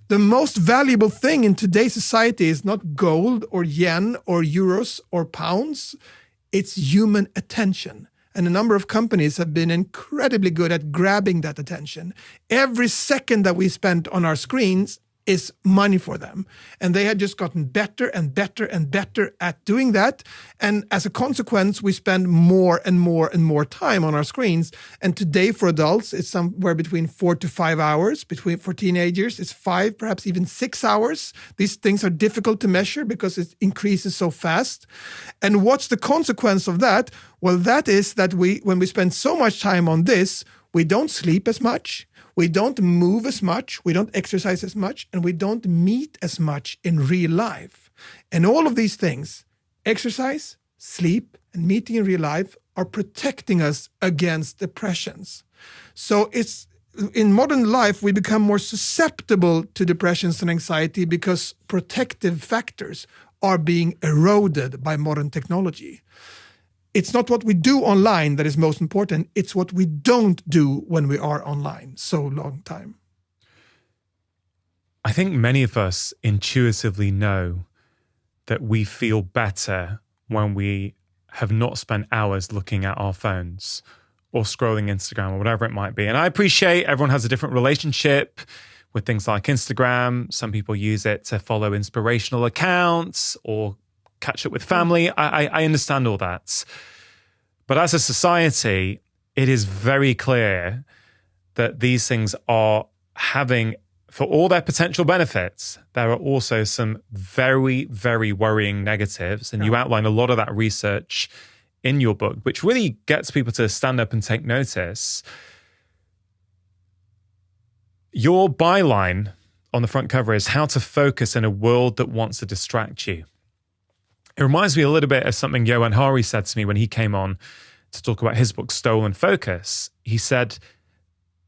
The most valuable thing in today's society is not gold or yen or euros or pounds. It's human attention. And a number of companies have been incredibly good at grabbing that attention. Every second that we spend on our screens is money for them. And they had just gotten better and better and better at doing that. And as a consequence, we spend more and more and more time on our screens. And today for adults, it's somewhere between 4 to 5 hours. For teenagers, it's 5, perhaps even 6 hours. These things are difficult to measure because it increases so fast. And what's the consequence of that? Well, that is that when we spend so much time on this, we don't sleep as much. We don't move as much, we don't exercise as much, and we don't meet as much in real life. And all of these things, exercise, sleep, and meeting in real life, are protecting us against depressions. So in modern life, we become more susceptible to depressions and anxiety because protective factors are being eroded by modern technology. It's not what we do online that is most important. It's what we don't do when we are online so long time. I think many of us intuitively know that we feel better when we have not spent hours looking at our phones or scrolling Instagram or whatever it might be. And I appreciate everyone has a different relationship with things like Instagram. Some people use it to follow inspirational accounts or catch up with family. I understand all that. But as a society, it is very clear that these things are having, for all their potential benefits, there are also some very, very worrying negatives. And you outline a lot of that research in your book, which really gets people to stand up and take notice. Your byline on the front cover is how to focus in a world that wants to distract you. It reminds me a little bit of something Johan Hari said to me when he came on to talk about his book, Stolen Focus. He said,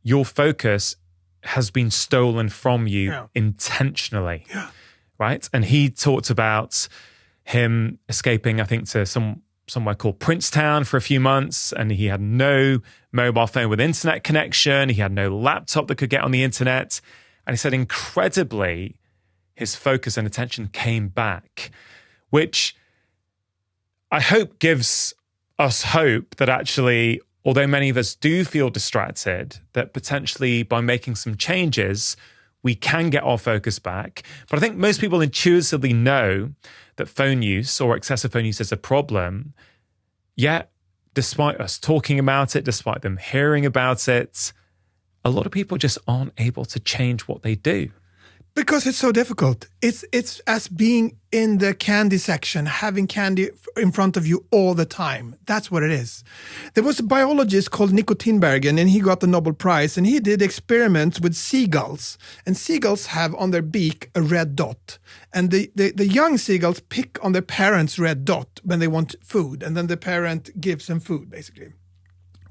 your focus has been stolen from you intentionally, right? And he talked about him escaping, I think, to somewhere called Princetown for a few months, and he had no mobile phone with internet connection. He had no laptop that could get on the internet. And he said, incredibly, his focus and attention came back, which I hope gives us hope that actually, although many of us do feel distracted, that potentially by making some changes, we can get our focus back. But I think most people intuitively know that phone use or excessive phone use is a problem. Yet, despite us talking about it, despite them hearing about it, a lot of people just aren't able to change what they do. Because it's so difficult. It's as being in the candy section, having candy in front of you all the time. That's what it is. There was a biologist called Nico Tinbergen, and he got the Nobel Prize, and he did experiments with seagulls. And seagulls have on their beak a red dot. And the young seagulls pick on their parents' red dot when they want food, and then the parent gives them food, basically.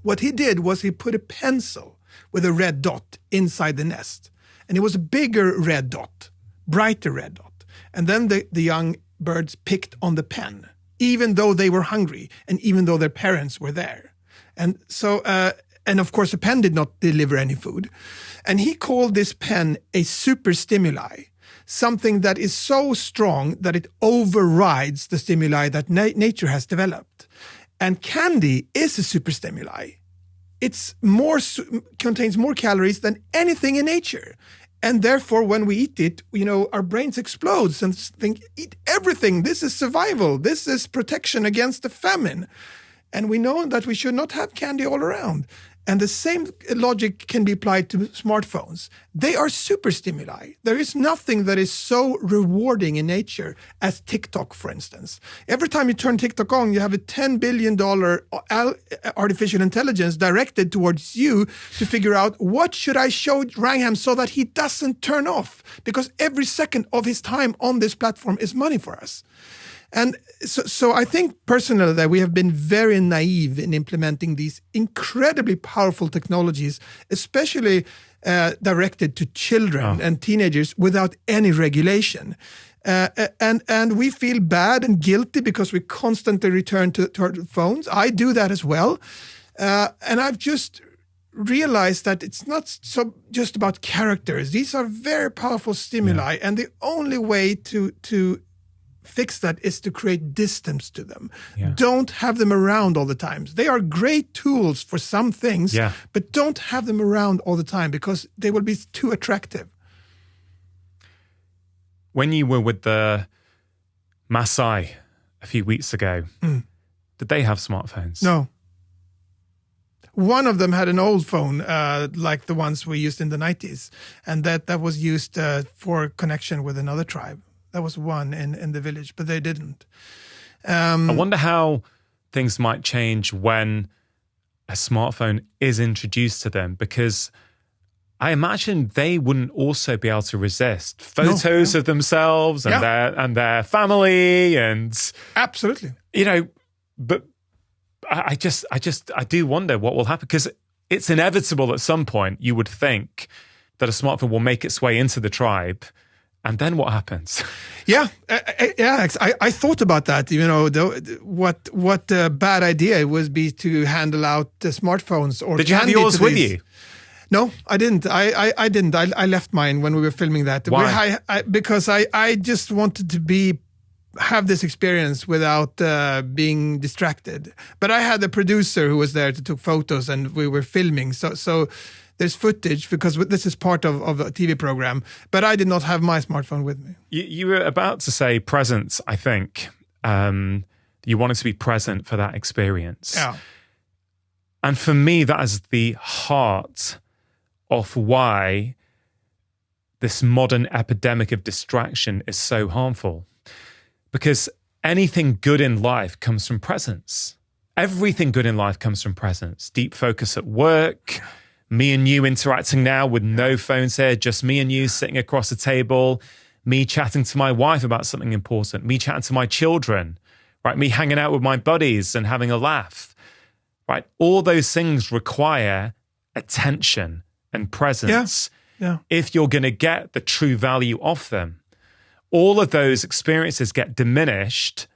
What he did was he put a pencil with a red dot inside the nest. And it was a bigger red dot, brighter red dot. And then the young birds picked on the pen, even though they were hungry and even though their parents were there. And so, and of course, the pen did not deliver any food. And he called this pen a super stimuli, something that is so strong that it overrides the stimuli that nature has developed. And candy is a super stimuli. It's contains more calories than anything in nature. And therefore, when we eat it, our brains explode and think, eat everything. This is survival. This is protection against the famine. And we know that we should not have candy all around. And the same logic can be applied to smartphones. They are super stimuli. There is nothing that is so rewarding in nature as TikTok, for instance. Every time you turn TikTok on, you have a $10 billion artificial intelligence directed towards you to figure out what should I show Rangham so that he doesn't turn off, because every second of his time on this platform is money for us. And so I think personally that we have been very naive in implementing these incredibly powerful technologies, especially directed to children and teenagers without any regulation. And we feel bad and guilty because we constantly return to our phones. I do that as well. And I've just realized that it's not so just about characters. These are very powerful stimuli. Yeah. And the only way to fix that is to create distance to them. Yeah. Don't have them around all the time. They are great tools for some things, but don't have them around all the time because they will be too attractive. When you were with the Maasai a few weeks ago, did they have smartphones? No. One of them had an old phone, like the ones we used in the 90s, and that was used for connection with another tribe. That was one in the village, but they didn't. I wonder how things might change when a smartphone is introduced to them, because I imagine they wouldn't also be able to resist photos of themselves and their family and absolutely. But I do wonder what will happen, because it's inevitable at some point. You would think that a smartphone will make its way into the tribe. And then what happens? I thought about that. What a bad idea it would be to handle out the smartphones. Or did you have yours with you? No, I didn't. I didn't. I left mine when we were filming that. Why? Because I just wanted to have this experience without being distracted. But I had a producer who was there to take photos, and we were filming. So there's footage because this is part of a TV program. But I did not have my smartphone with me. You were about to say presence, I think. You wanted to be present for that experience. Yeah. And for me, that is the heart of why this modern epidemic of distraction is so harmful. Because anything good in life comes from presence. Everything good in life comes from presence. Deep focus at work, me and you interacting now with no phones here, just me and you sitting across the table, me chatting to my wife about something important, me chatting to my children, right? Me hanging out with my buddies and having a laugh, right? All those things require attention and presence if you're going to get the true value of them. All of those experiences get diminished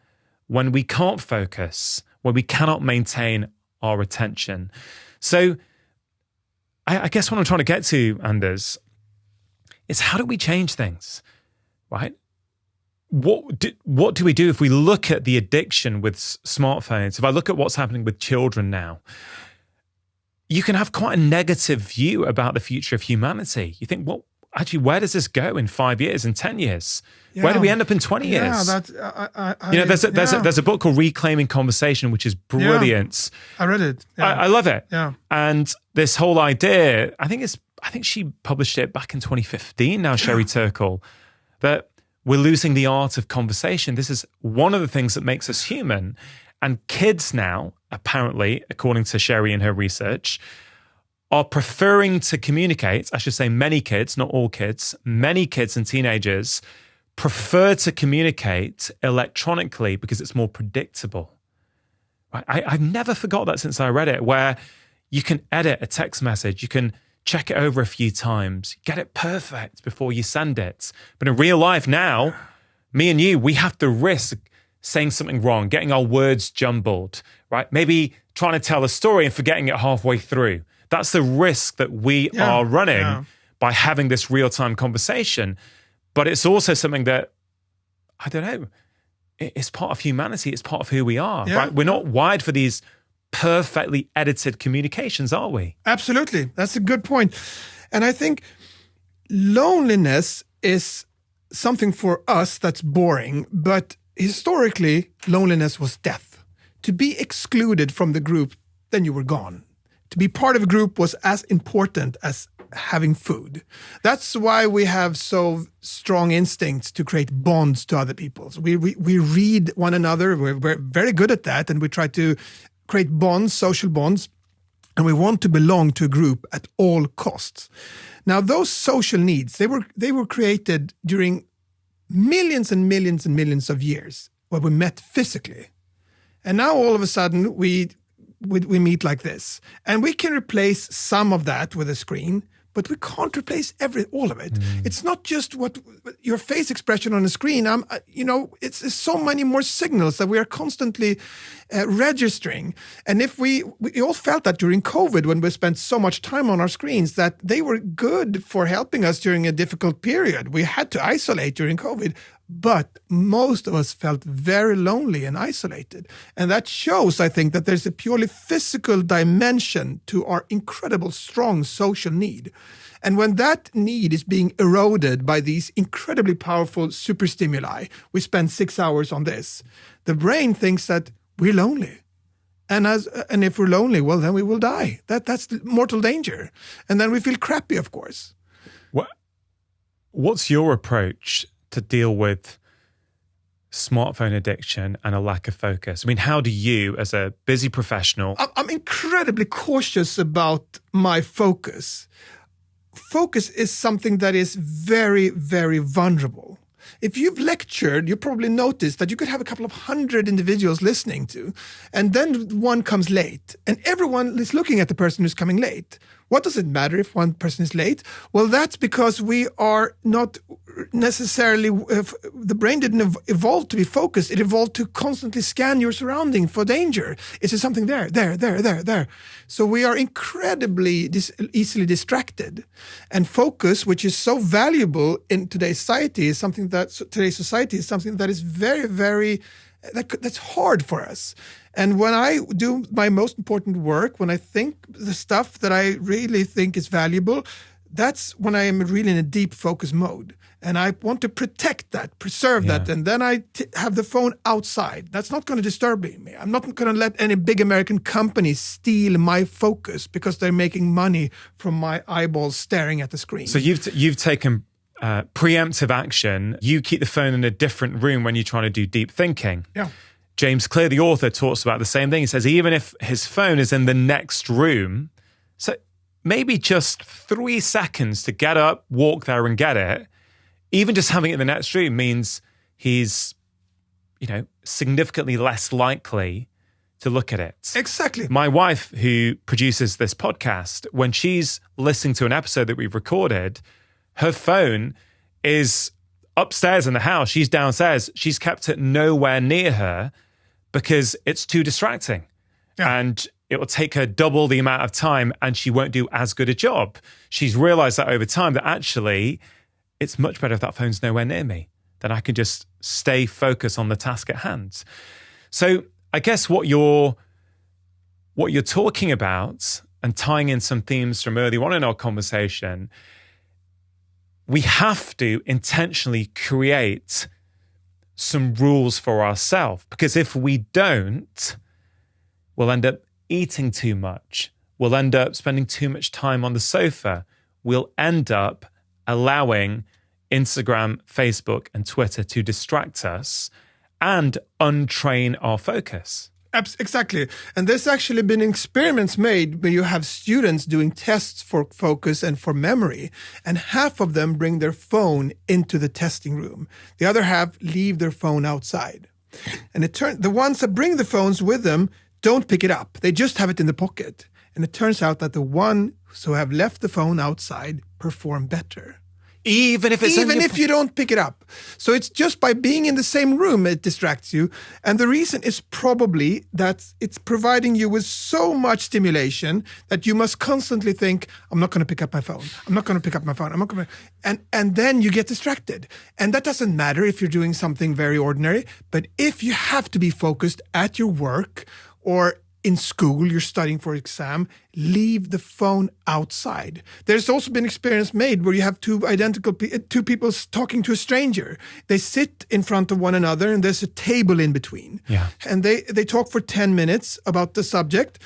when we can't focus, when we cannot maintain our attention. So I guess what I'm trying to get to, Anders, is how do we change things, right? What do we do if we look at the addiction with smartphones? If I look at what's happening with children now, you can have quite a negative view about the future of humanity. You think, well, actually, where does this go in 5 years, in 10 years? Yeah. Where do we end up in 20 years? There's a book called Reclaiming Conversation, which is brilliant. Yeah, I read it. Yeah. I love it. Yeah. And this whole idea, I think she published it back in 2015 now, Sherry Turkle, that we're losing the art of conversation. This is one of the things that makes us human. And kids now, apparently, according to Sherry and her research, are preferring to communicate. I should say many kids, not all kids, many kids and teenagers prefer to communicate electronically because it's more predictable. Right? I've never forgot that since I read it, where you can edit a text message, you can check it over a few times, get it perfect before you send it. But in real life now, me and you, we have to risk saying something wrong, getting our words jumbled, right? Maybe trying to tell a story and forgetting it halfway through. That's the risk that we are running by having this real-time conversation. But it's also something that, I don't know, it's part of humanity. It's part of who we are, right? We're not wired for these perfectly edited communications, are we? Absolutely. That's a good point. And I think loneliness is something for us that's boring, but historically, loneliness was death. To be excluded from the group, then you were gone. To be part of a group was as important as having food. That's why we have so strong instincts to create bonds to other people. So we read one another. We're very good at that, and we try to create bonds, social bonds, and we want to belong to a group at all costs. Now, those social needs, they were created during millions and millions and millions of years where we met physically. And now all of a sudden we meet like this. And we can replace some of that with a screen, but we can't replace all of it. It's not just what your face expression on the screen. It's so many more signals that we are constantly registering. And if we all felt that during COVID, when we spent so much time on our screens, that they were good for helping us during a difficult period. We had to isolate during COVID, but most of us felt very lonely and isolated. And that shows, I think, that there's a purely physical dimension to our incredible, strong social need. And when that need is being eroded by these incredibly powerful super stimuli, we spend 6 hours on this, the brain thinks that we're lonely. And if we're lonely, well, then we will die. That's the mortal danger. And then we feel crappy, of course. What's your approach to deal with smartphone addiction and a lack of focus? I mean, how do you, as a busy professional... I'm incredibly cautious about my focus. Focus is something that is very, very vulnerable. If you've lectured, you probably noticed that you could have a couple of 100 individuals listening to, and then one comes late, and everyone is looking at the person who's coming late. What does it matter if one person is late? Well, that's because we are not necessarily, the brain didn't evolve to be focused. It evolved to constantly scan your surrounding for danger. Is there something there? There. So we are incredibly easily distracted. And focus, which is so valuable in today's society, is something that is very, very, that's hard for us. And when I do my most important work, when I think the stuff that I really think is valuable, that's when I am really in a deep focus mode. And I want to protect that, preserve that. And then I have the phone outside. That's not going to disturb me. I'm not going to let any big American company steal my focus because they're making money from my eyeballs staring at the screen. So you've taken preemptive action. You keep the phone in a different room when you're trying to do deep thinking. Yeah. James Clear, the author, talks about the same thing. He says even if his phone is in the next room, so maybe just 3 seconds to get up, walk there and get it, even just having it in the next room means he's, significantly less likely to look at it. Exactly. My wife, who produces this podcast, when she's listening to an episode that we've recorded, her phone is upstairs in the house. She's downstairs. She's kept it nowhere near her because it's too distracting. Yeah. And it will take her double the amount of time and she won't do as good a job. She's realized that over time that actually it's much better if that phone's nowhere near me, then I can just stay focused on the task at hand. So I guess what you're talking about and tying in some themes from early on in our conversation, we have to intentionally create some rules for ourselves, because if we don't, we'll end up eating too much. We'll end up spending too much time on the sofa. We'll end up allowing Instagram, Facebook, and Twitter to distract us and untrain our focus. Exactly. And there's actually been experiments made where you have students doing tests for focus and for memory, and half of them bring their phone into the testing room. The other half leave their phone outside. And the ones that bring the phones with them don't pick it up. They just have it in the pocket. And it turns out that the ones who have left the phone outside perform better. Even if you don't pick it up. So it's just by being in the same room, it distracts you. And the reason is probably that it's providing you with so much stimulation that you must constantly think, I'm not going to pick up my phone. I'm not going to pick up my phone. I'm not going to. And then you get distracted. And that doesn't matter if you're doing something very ordinary. But if you have to be focused at your work or in school, you're studying for exam, leave the phone outside. There's also been experiments made where you have two people talking to a stranger. They sit in front of one another and there's a table in between. Yeah. And they talk for 10 minutes about the subject.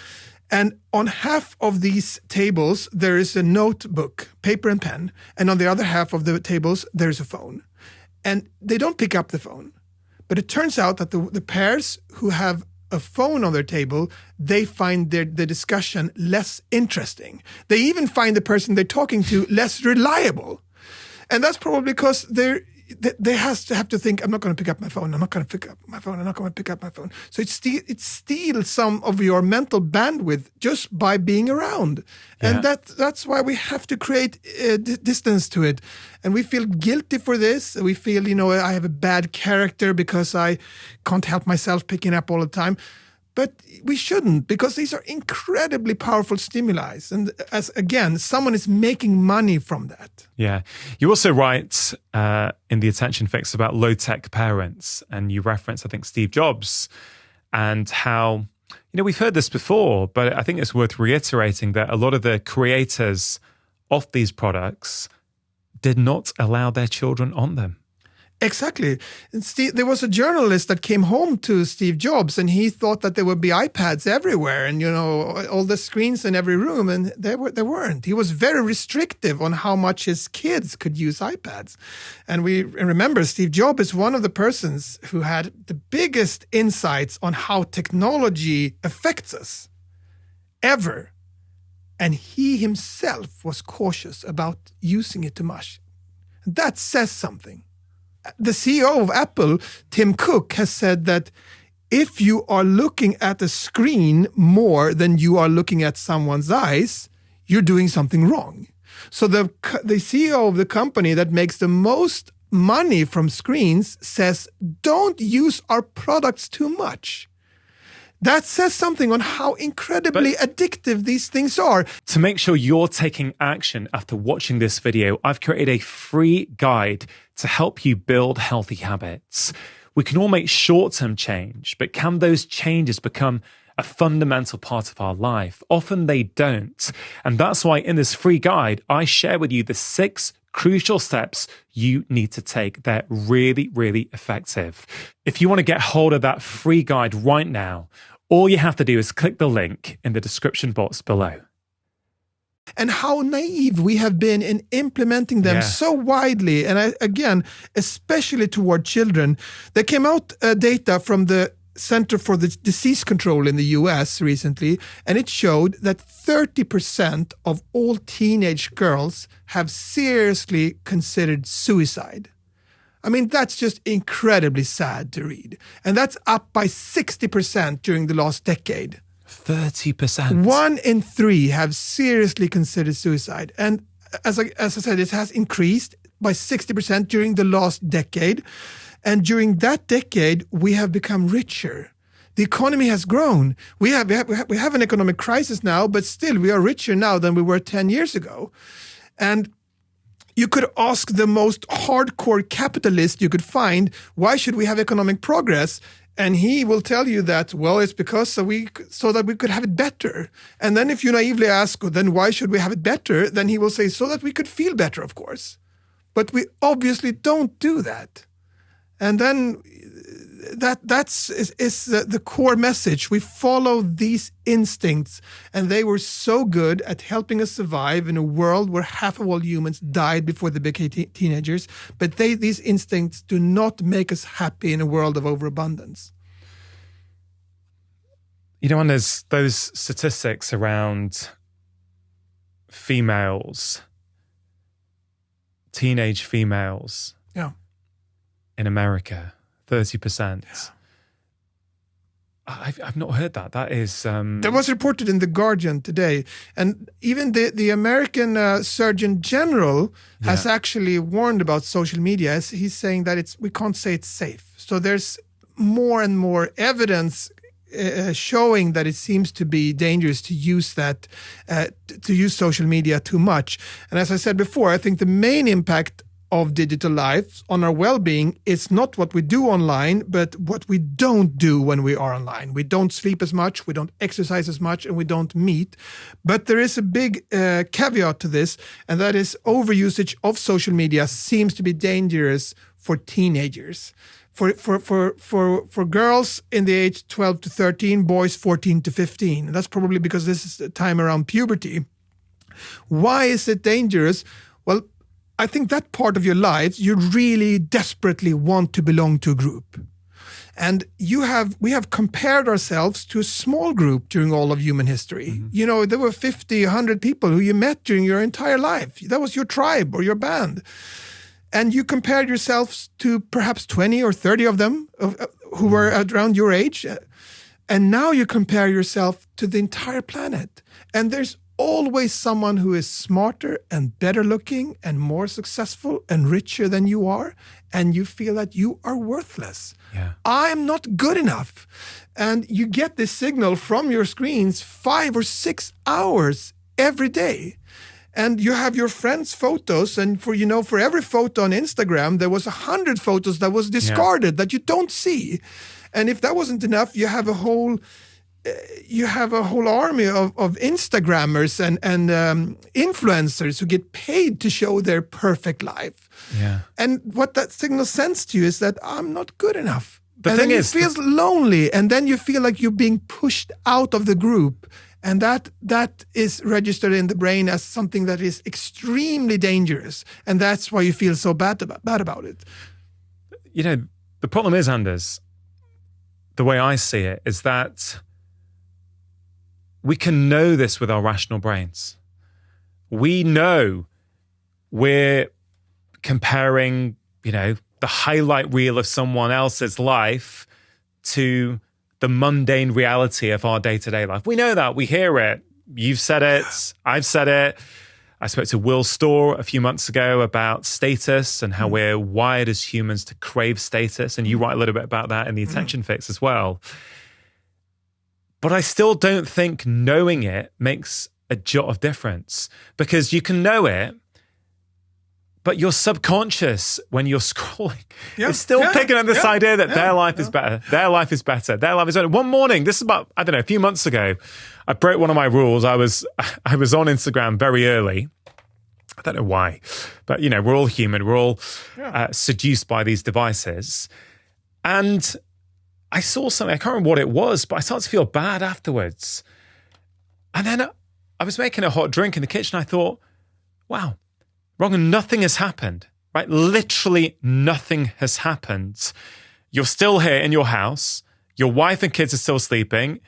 And on half of these tables, there is a notebook, paper and pen. And on the other half of the tables, there's a phone. And they don't pick up the phone. But it turns out that the pairs who have a phone on their table, they find the discussion less interesting. They even find the person they're talking to less reliable. And that's probably because they have to think, I'm not going to pick up my phone. I'm not going to pick up my phone. I'm not going to pick up my phone. So it steals some of your mental bandwidth just by being around. Yeah. And that's why we have to create distance to it. And we feel guilty for this. We feel, I have a bad character because I can't help myself picking up all the time. But we shouldn't, because these are incredibly powerful stimuli. And someone is making money from that. Yeah. You also write in The Attention Fix about low-tech parents, and you reference, I think, Steve Jobs, and how, we've heard this before, but I think it's worth reiterating that a lot of the creators of these products did not allow their children on them. Exactly. And there was a journalist that came home to Steve Jobs, and he thought that there would be iPads everywhere and, all the screens in every room, and there weren't. He was very restrictive on how much his kids could use iPads. And remember, Steve Jobs is one of the persons who had the biggest insights on how technology affects us ever. And he himself was cautious about using it too much. That says something. The CEO of Apple, Tim Cook, has said that if you are looking at a screen more than you are looking at someone's eyes, you're doing something wrong. So the CEO of the company that makes the most money from screens says, don't use our products too much. That says something on how incredibly addictive these things are. To make sure you're taking action after watching this video, I've created a free guide to help you build healthy habits. We can all make short-term change, but can those changes become a fundamental part of our life? Often they don't. And that's why in this free guide, I share with you the 6 crucial steps you need to take. They're really, really effective. If you want to get hold of that free guide right now, all you have to do is click the link in the description box below. And how naive we have been in implementing them so widely. And again, especially toward children. There came out data from the Center for the Disease Control in the US recently, and it showed that 30% of all teenage girls have seriously considered suicide. I mean, that's just incredibly sad to read. And that's up by 60% during the last decade. 30%. 1 in 3 have seriously considered suicide. And as I said, it has increased by 60% during the last decade. And during that decade, we have become richer. The economy has grown. We have an economic crisis now, but still we are richer now than we were 10 years ago. And you could ask the most hardcore capitalist you could find, why should we have economic progress? And he will tell you that, well, it's because so that we could have it better. And then if you naively ask, then why should we have it better? Then he will say, so that we could feel better, of course. But we obviously don't do that. And then that's the core message. We follow these instincts, and they were so good at helping us survive in a world where half of all humans died before they became teenagers. But these instincts do not make us happy in a world of overabundance. You know, and there's those statistics around females, teenage females. Yeah. In America, 30%. Yeah. I've not heard that. That is... That was reported in The Guardian today. And even the American Surgeon General has actually warned about social media. He's saying that we can't say it's safe. So there's more and more evidence showing that it seems to be dangerous to use to use social media too much. And as I said before, I think the main impact of digital life on our well-being is not what we do online, but what we don't do when we are online. We don't sleep as much, we don't exercise as much, and we don't meet. But there is a big caveat to this, and that is overusage of social media seems to be dangerous for teenagers. For girls in the age 12 to 13, boys 14 to 15. And that's probably because this is the time around puberty. Why is it dangerous? Well, I think that part of your life, you really desperately want to belong to a group. And we have compared ourselves to a small group during all of human history. Mm-hmm. You know, there were 50, 100 people who you met during your entire life. That was your tribe or your band. And you compared yourselves to perhaps 20 or 30 of them who were around your age. And now you compare yourself to the entire planet. And there's always someone who is smarter and better looking and more successful and richer than you are, and you feel that you are worthless. Yeah. I'm not good enough. And you get this signal from your screens 5 or 6 hours every day. And you have your friends' photos, and for every photo on Instagram, there was 100 photos that was discarded that you don't see. And if that wasn't enough, you have a whole army of Instagrammers and influencers who get paid to show their perfect life. Yeah. And what that signal sends to you is that I'm not good enough. The thing is, you feel lonely, and then you feel like you're being pushed out of the group. And that is registered in the brain as something that is extremely dangerous. And that's why you feel so bad about it. You know, the problem is, Anders, the way I see it, is that we can know this with our rational brains. We know we're comparing, the highlight reel of someone else's life to the mundane reality of our day-to-day life. We know that. We hear it. You've said it. I've said it. I spoke to Will Storr a few months ago about status and how we're wired as humans to crave status. And you write a little bit about that in the Attention Fix as well. But I still don't think knowing it makes a jot of difference, because you can know it, but your subconscious, when you're scrolling, is still picking up this idea that their life is better. Their life is better. Their life is better. One morning, this is about, I don't know, a few months ago, I broke one of my rules. I was on Instagram very early. I don't know why, but we're all human. We're all seduced by these devices. And I saw something, I can't remember what it was, but I started to feel bad afterwards. And then I was making a hot drink in the kitchen. I thought, wow, wrong, nothing has happened, right? Literally nothing has happened. You're still here in your house. Your wife and kids are still sleeping.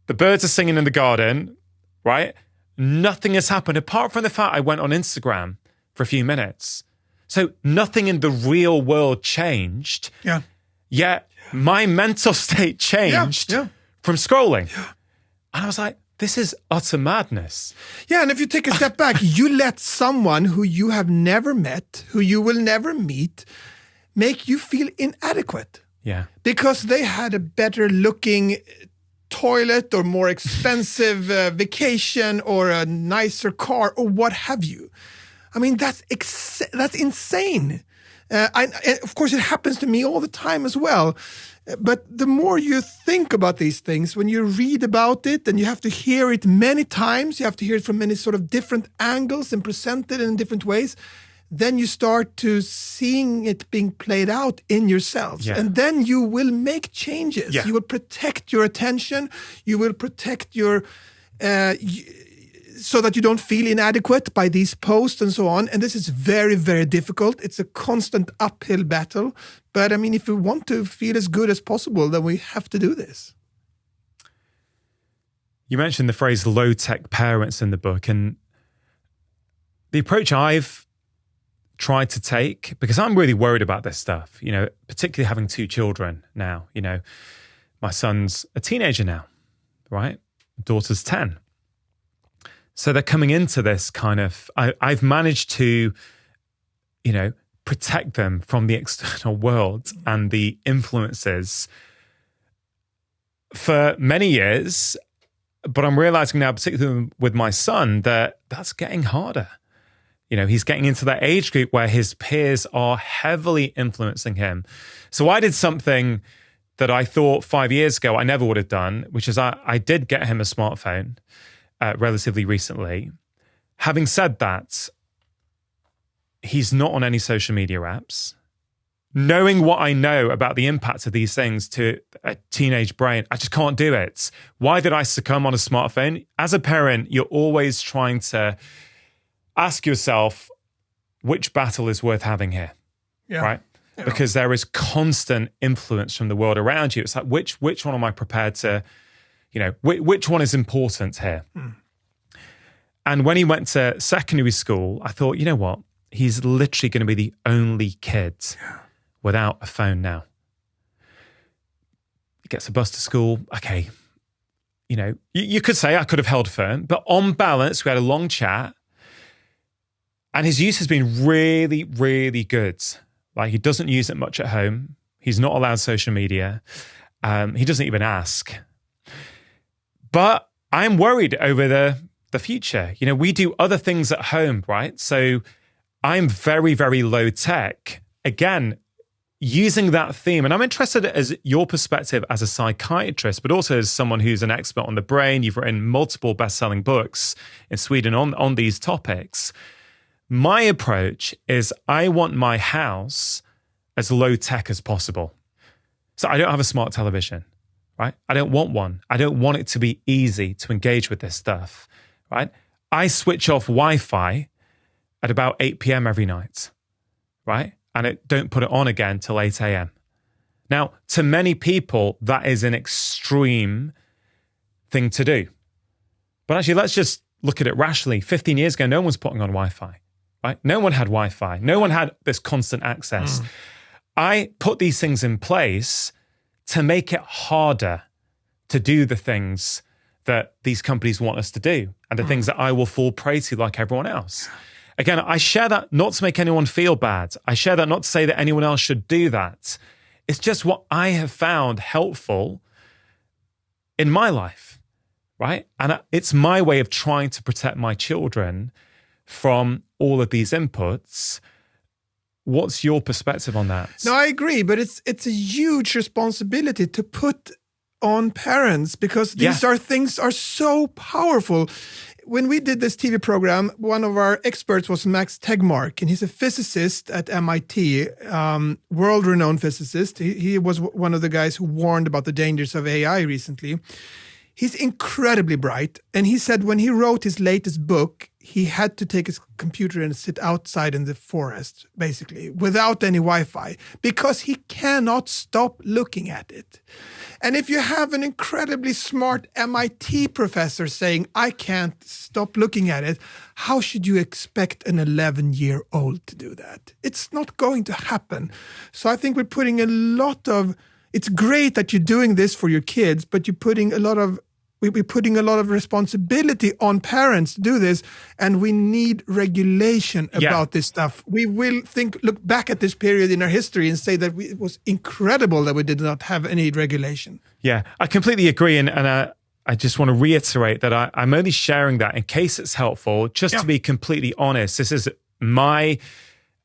The birds are singing in the garden, right? Nothing has happened apart from the fact I went on Instagram for a few minutes. So nothing in the real world changed. Yeah. Yet my mental state changed from scrolling. Yeah. And I was like, this is utter madness. Yeah, and if you take a step back, you let someone who you have never met, who you will never meet, make you feel inadequate. Yeah. Because they had a better looking toilet or more expensive vacation or a nicer car or what have you. I mean, that's insane. Of course, it happens to me all the time as well. But the more you think about these things, when you read about it and you have to hear it many times, you have to hear it from many sort of different angles and presented in different ways, then you start to seeing it being played out in yourself. Yeah. And then you will make changes. Yeah. You will protect your attention. You will protect your... so that you don't feel inadequate by these posts and so on. And this is very, very difficult. It's a constant uphill battle. But I mean, if we want to feel as good as possible, then we have to do this. You mentioned the phrase low-tech parents in the book, and the approach I've tried to take, because I'm really worried about this stuff, particularly having 2 children now. My son's a teenager now, right? Daughter's 10. So they're coming into this kind of, I've managed to, protect them from the external world and the influences for many years. But I'm realizing now, particularly with my son, that that's getting harder. He's getting into that age group where his peers are heavily influencing him. So I did something that I thought 5 years ago I never would have done, which is I did get him a smartphone relatively recently. Having said that, he's not on any social media apps. Knowing what I know about the impact of these things to a teenage brain, I just can't do it. Why did I succumb on a smartphone? As a parent, you're always trying to ask yourself which battle is worth having here, right? Yeah. Because there is constant influence from the world around you. It's like, which one am I prepared to, which one is important here? And when he went to secondary school, I thought, you know what? He's literally going to be the only kid without a phone now. He gets a bus to school. Okay. You could say I could have held firm, but on balance, we had a long chat. And his use has been really, really good. Like, he doesn't use it much at home. He's not allowed social media. He doesn't even ask. But I'm worried over the future. We do other things at home, right? So I'm very, very low tech. Again, using that theme. And I'm interested as your perspective as a psychiatrist, but also as someone who's an expert on the brain. You've written multiple best-selling books in Sweden on these topics. My approach is I want my house as low tech as possible. So I don't have a smart television, right? I don't want one. I don't want it to be easy to engage with this stuff, right? I switch off Wi-Fi at about 8 p.m. every night, right? And don't put it on again till 8 a.m. Now, to many people, that is an extreme thing to do. But actually, let's just look at it rationally. 15 years ago, no one was putting on Wi-Fi. Right? No one had Wi-Fi. No one had this constant access. I put these things in place to make it harder to do the things that these companies want us to do and the things that I will fall prey to like everyone else. Again, I share that not to make anyone feel bad. I share that not to say that anyone else should do that. It's just what I have found helpful in my life, right? And it's my way of trying to protect my children from all of these inputs. What's your perspective on that? No, I agree, but it's a huge responsibility to put on parents because these things are so powerful. When we did this TV program, one of our experts was Max Tegmark, and he's a physicist at MIT, world-renowned physicist. He was one of the guys who warned about the dangers of AI recently. He's incredibly bright, and he said when he wrote his latest book, he had to take his computer and sit outside in the forest, basically, without any Wi-Fi, because he cannot stop looking at it. And if you have an incredibly smart MIT professor saying, I can't stop looking at it, how should you expect an 11-year-old to do that? It's not going to happen. So I think we're putting it's great that you're doing this for your kids, but you're putting we're putting a lot of responsibility on parents to do this, and we need regulation about this stuff. We will look back at this period in our history and say that it was incredible that we did not have any regulation. Yeah, I completely agree. And I just want to reiterate that I'm only sharing that in case it's helpful, just to be completely honest. This is my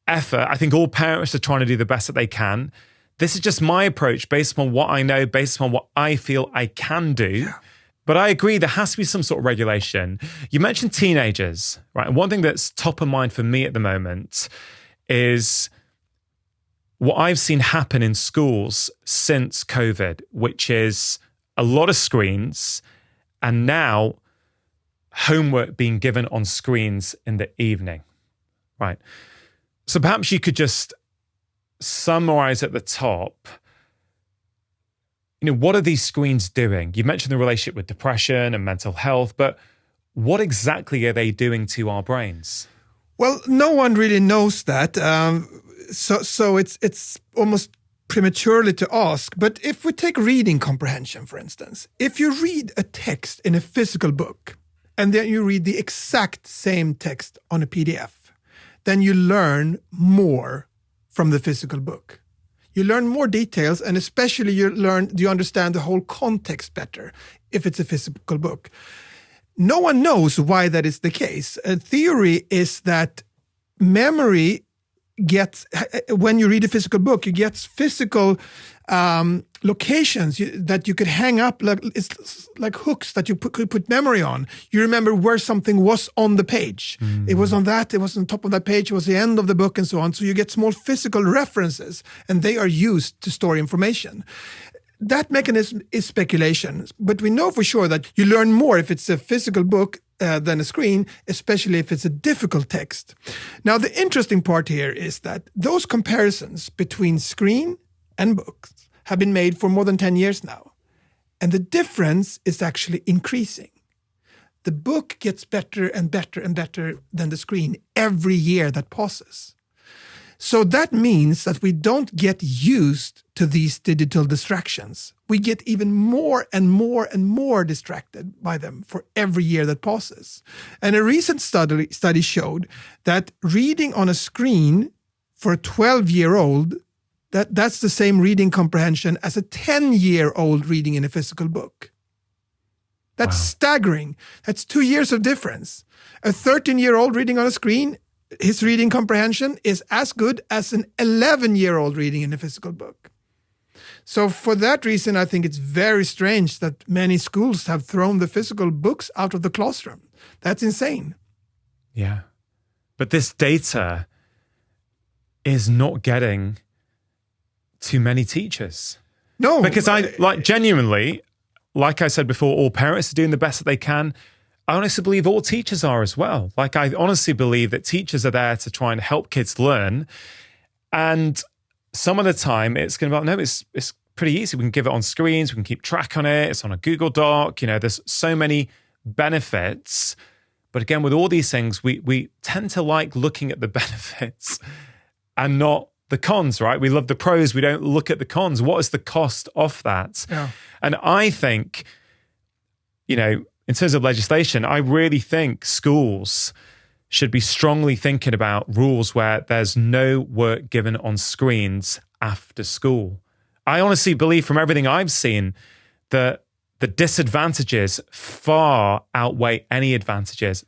effort. I think all parents are trying to do the best that they can. This is just my approach based upon what I know, based upon what I feel I can do. Yeah. But I agree, there has to be some sort of regulation. You mentioned teenagers, right? And one thing that's top of mind for me at the moment is what I've seen happen in schools since COVID, which is a lot of screens and now homework being given on screens in the evening, right? So perhaps you could just summarize at the top, what are these screens doing? You mentioned the relationship with depression and mental health, but what exactly are they doing to our brains? Well, no one really knows that. So it's almost prematurely to ask. But if we take reading comprehension, for instance, if you read a text in a physical book and then you read the exact same text on a PDF, then you learn more from the physical book. You learn more details, and especially you understand the whole context better if it's a physical book. No one knows why that is the case. A theory is that memory when you read a physical book, you get physical locations that you could hang up, it's like hooks that you could put memory on. You remember where something was on the page. Mm. It was on top of that page, it was the end of the book and so on. So you get small physical references, and they are used to store information. That mechanism is speculation, but we know for sure that you learn more if it's a physical book than a screen, especially if it's a difficult text. Now, the interesting part here is that those comparisons between screen and books have been made for more than 10 years now. And the difference is actually increasing. The book gets better and better and better than the screen every year that passes. So that means that we don't get used to these digital distractions. We get even more and more and more distracted by them for every year that passes. And a recent study showed that reading on a screen for a 12-year-old, that's the same reading comprehension as a 10-year-old reading in a physical book. That's staggering. That's 2 years of difference. A 13-year-old reading on a screen, his reading comprehension is as good as an 11-year-old reading in a physical book. So for that reason, I think it's very strange that many schools have thrown the physical books out of the classroom. That's insane. Yeah. But this data is not getting to many teachers. No. Because genuinely, like I said before, all parents are doing the best that they can. I honestly believe all teachers are as well. I honestly believe that teachers are there to try and help kids learn. And some of the time it's going to be like, no, it's pretty easy. We can give it on screens. We can keep track on it. It's on a Google Doc. There's so many benefits. But again, with all these things, we tend to like looking at the benefits and not the cons, right? We love the pros. We don't look at the cons. What is the cost of that? Yeah. And I think, in terms of legislation, I really think schools should be strongly thinking about rules where there's no work given on screens after school. I honestly believe from everything I've seen that the disadvantages far outweigh any advantages,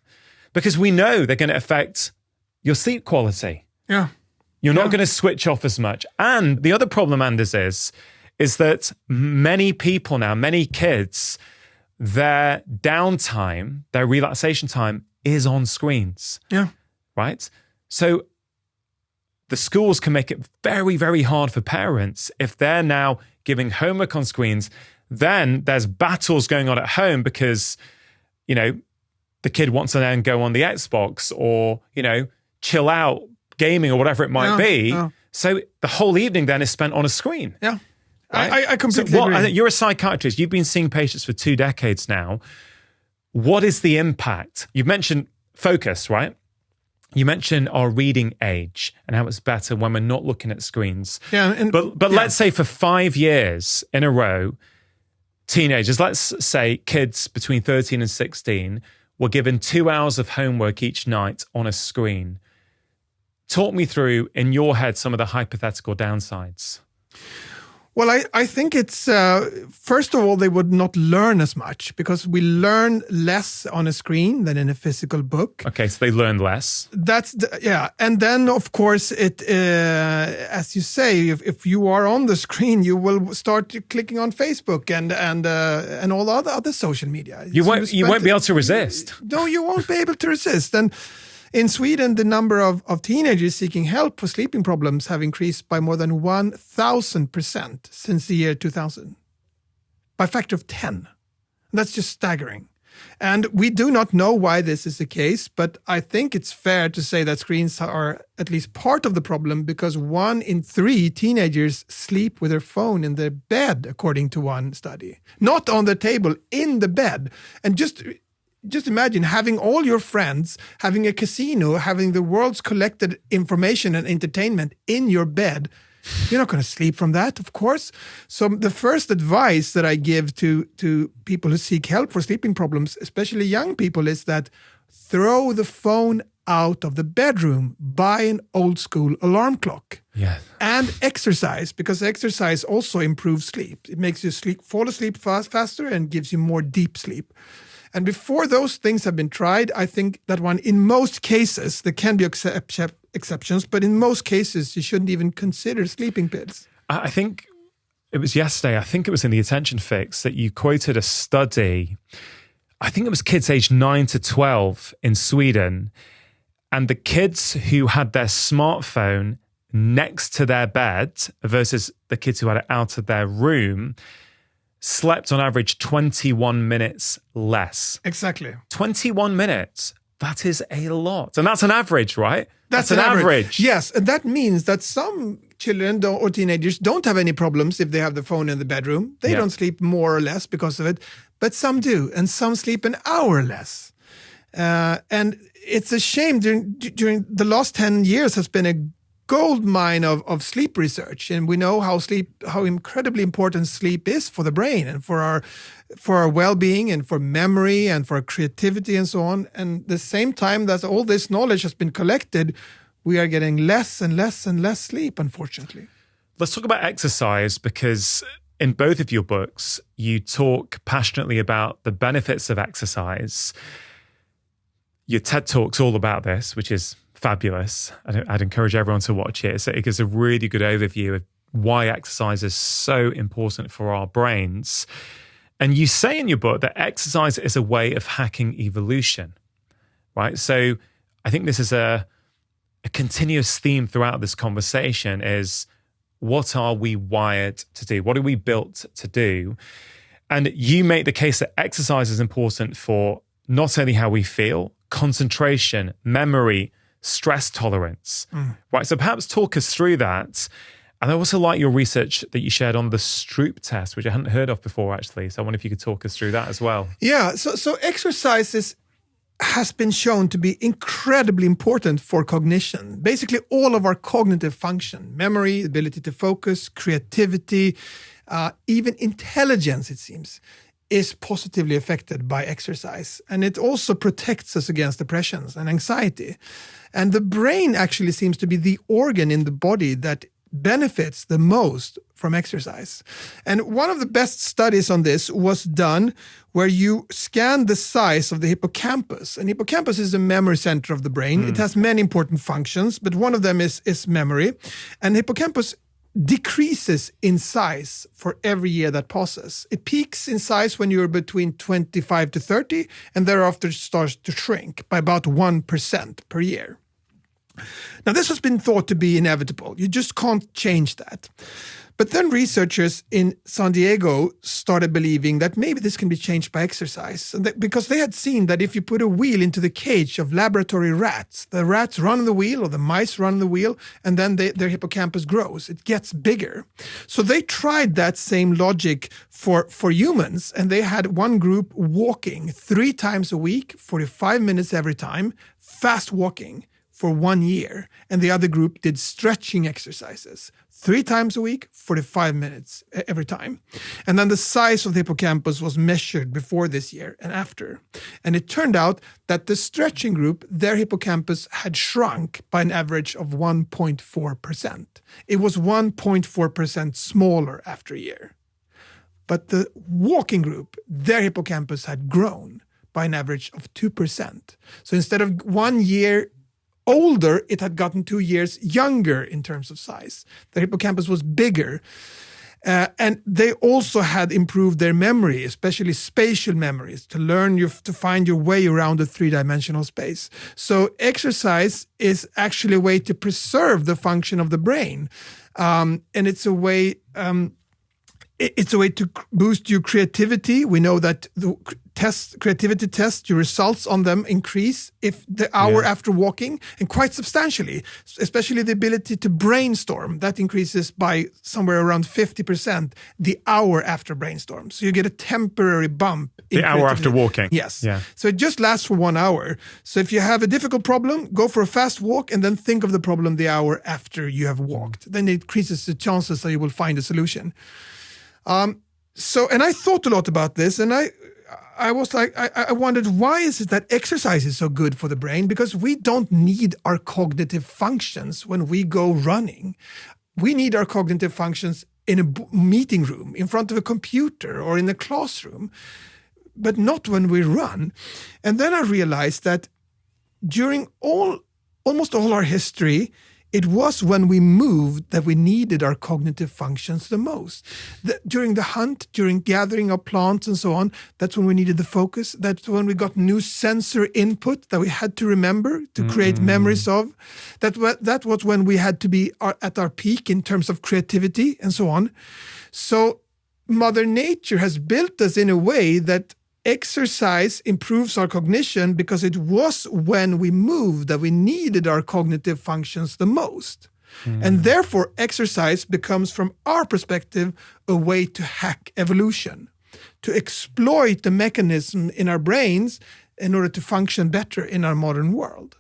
because we know they're going to affect your sleep quality. Yeah. You're not going to switch off as much. And the other problem, Anders, is that many people now, many kids, their downtime, their relaxation time is on screens. Yeah. Right? So the schools can make it very, very hard for parents if they're now giving homework on screens. Then there's battles going on at home because, the kid wants to then go on the Xbox or, chill out gaming or whatever it might be. Yeah. So the whole evening then is spent on a screen. Yeah. Right? I completely agree. You're a psychiatrist. You've been seeing patients for 2 decades now. What is the impact? You've mentioned focus, right? You mentioned our reading age and how it's better when we're not looking at screens. Yeah, but let's say for 5 years in a row, teenagers, let's say kids between 13 and 16, were given 2 hours of homework each night on a screen. Talk me through, in your head, some of the hypothetical downsides. Well, I think it's, first of all, they would not learn as much because we learn less on a screen than in a physical book. Okay, so they learn less. And then, of course, as you say, if you are on the screen, you will start clicking on Facebook and all other social media. You won't be able to resist. No, you won't be able to resist. And in Sweden, the number of teenagers seeking help for sleeping problems have increased by more than 1,000% since the year 2000, by a factor of 10. That's just staggering. And we do not know why this is the case, but I think it's fair to say that screens are at least part of the problem because 1 in 3 teenagers sleep with their phone in their bed, according to one study. Not on the table, in the bed. And just imagine having all your friends, having a casino, having the world's collected information and entertainment in your bed. You're not going to sleep from that, of course. So the first advice that I give to people who seek help for sleeping problems, especially young people, is that throw the phone out of the bedroom. Buy an old school alarm clock. Yes. And exercise, because exercise also improves sleep. It makes you fall asleep faster and gives you more deep sleep. And before those things have been tried, I think that in most cases, there can be exceptions, but in most cases, you shouldn't even consider sleeping pills. I think it was yesterday, I think it was in the Attention Fix, that you quoted a study. I think it was kids aged 9 to 12 in Sweden. And the kids who had their smartphone next to their bed versus the kids who had it out of their room slept on average 21 minutes less. Exactly. 21 minutes. That is a lot. And that's an average, right? That's an average. Yes. And that means that some children or teenagers don't have any problems if they have the phone in the bedroom. They don't sleep more or less because of it. But some do. And some sleep an hour less. And it's a shame. During the last 10 years has been a gold mine of sleep research, and we know how incredibly important sleep is for the brain and for our well-being and for memory and for creativity and so on. And the same time that all this knowledge has been collected, we are getting less and less and less sleep, unfortunately. Let's talk about exercise, because in both of your books, you talk passionately about the benefits of exercise. Your TED Talk's all about this, which is fabulous. I'd encourage everyone to watch it. It gives a really good overview of why exercise is so important for our brains. And you say in your book that exercise is a way of hacking evolution, right? So I think this is a continuous theme throughout this conversation is, what are we wired to do? What are we built to do? And you make the case that exercise is important for not only how we feel, concentration, memory, stress tolerance, right? So perhaps talk us through that. And I also like your research that you shared on the Stroop test, which I hadn't heard of before, actually. So I wonder if you could talk us through that as well. Yeah, so exercises has been shown to be incredibly important for cognition. Basically, all of our cognitive function, memory, ability to focus, creativity, even intelligence, it seems, is positively affected by exercise. And it also protects us against depressions and anxiety. And the brain actually seems to be the organ in the body that benefits the most from exercise. And one of the best studies on this was done where you scan the size of the hippocampus. And hippocampus is the memory center of the brain. It has many important functions, but one of them is memory. And hippocampus decreases in size for every year that passes. It peaks in size when you're between 25 to 30, and thereafter starts to shrink by about 1% per year. Now, this has been thought to be inevitable. You just can't change that. But then researchers in San Diego started believing that maybe this can be changed by exercise. And because they had seen that if you put a wheel into the cage of laboratory rats, the rats run the wheel or the mice run the wheel, and then their hippocampus grows. It gets bigger. So they tried that same logic for humans, and they had one group walking 3 times a week, 45 minutes every time, fast walking for 1 year. And the other group did stretching exercises 3 times a week, 45 minutes every time. And then the size of the hippocampus was measured before this year and after. And it turned out that the stretching group, their hippocampus had shrunk by an average of 1.4%. It was 1.4% smaller after a year. But the walking group, their hippocampus had grown by an average of 2%. So instead of 1 year older, it had gotten 2 years younger in terms of size. The hippocampus was bigger. And they also had improved their memory, especially spatial memories, to learn to find your way around a 3-dimensional space. So exercise is actually a way to preserve the function of the brain. And it's a way... It's a way to boost your creativity. We know that the creativity tests, your results on them increase if the hour after walking, and quite substantially, especially the ability to brainstorm. That increases by somewhere around 50% the hour after brainstorm. So you get a temporary bump. The hour after walking. Yes. Yeah. So it just lasts for 1 hour. So if you have a difficult problem, go for a fast walk and then think of the problem the hour after you have walked. Then it increases the chances that you will find a solution. And I thought a lot about this, and I was like, I wondered, why is it that exercise is so good for the brain? Because we don't need our cognitive functions when we go running. We need our cognitive functions in a meeting room, in front of a computer, or in a classroom, but not when we run. And then I realized that during almost all our history, it was when we moved that we needed our cognitive functions the most. During the hunt, during gathering of plants and so on, that's when we needed the focus. That's when we got new sensor input that we had to remember to create memories of. That was when we had to be at our peak in terms of creativity and so on. So Mother Nature has built us in a way that exercise improves our cognition because it was when we moved that we needed our cognitive functions the most. And therefore, exercise becomes, from our perspective, a way to hack evolution, to exploit the mechanism in our brains in order to function better in our modern world.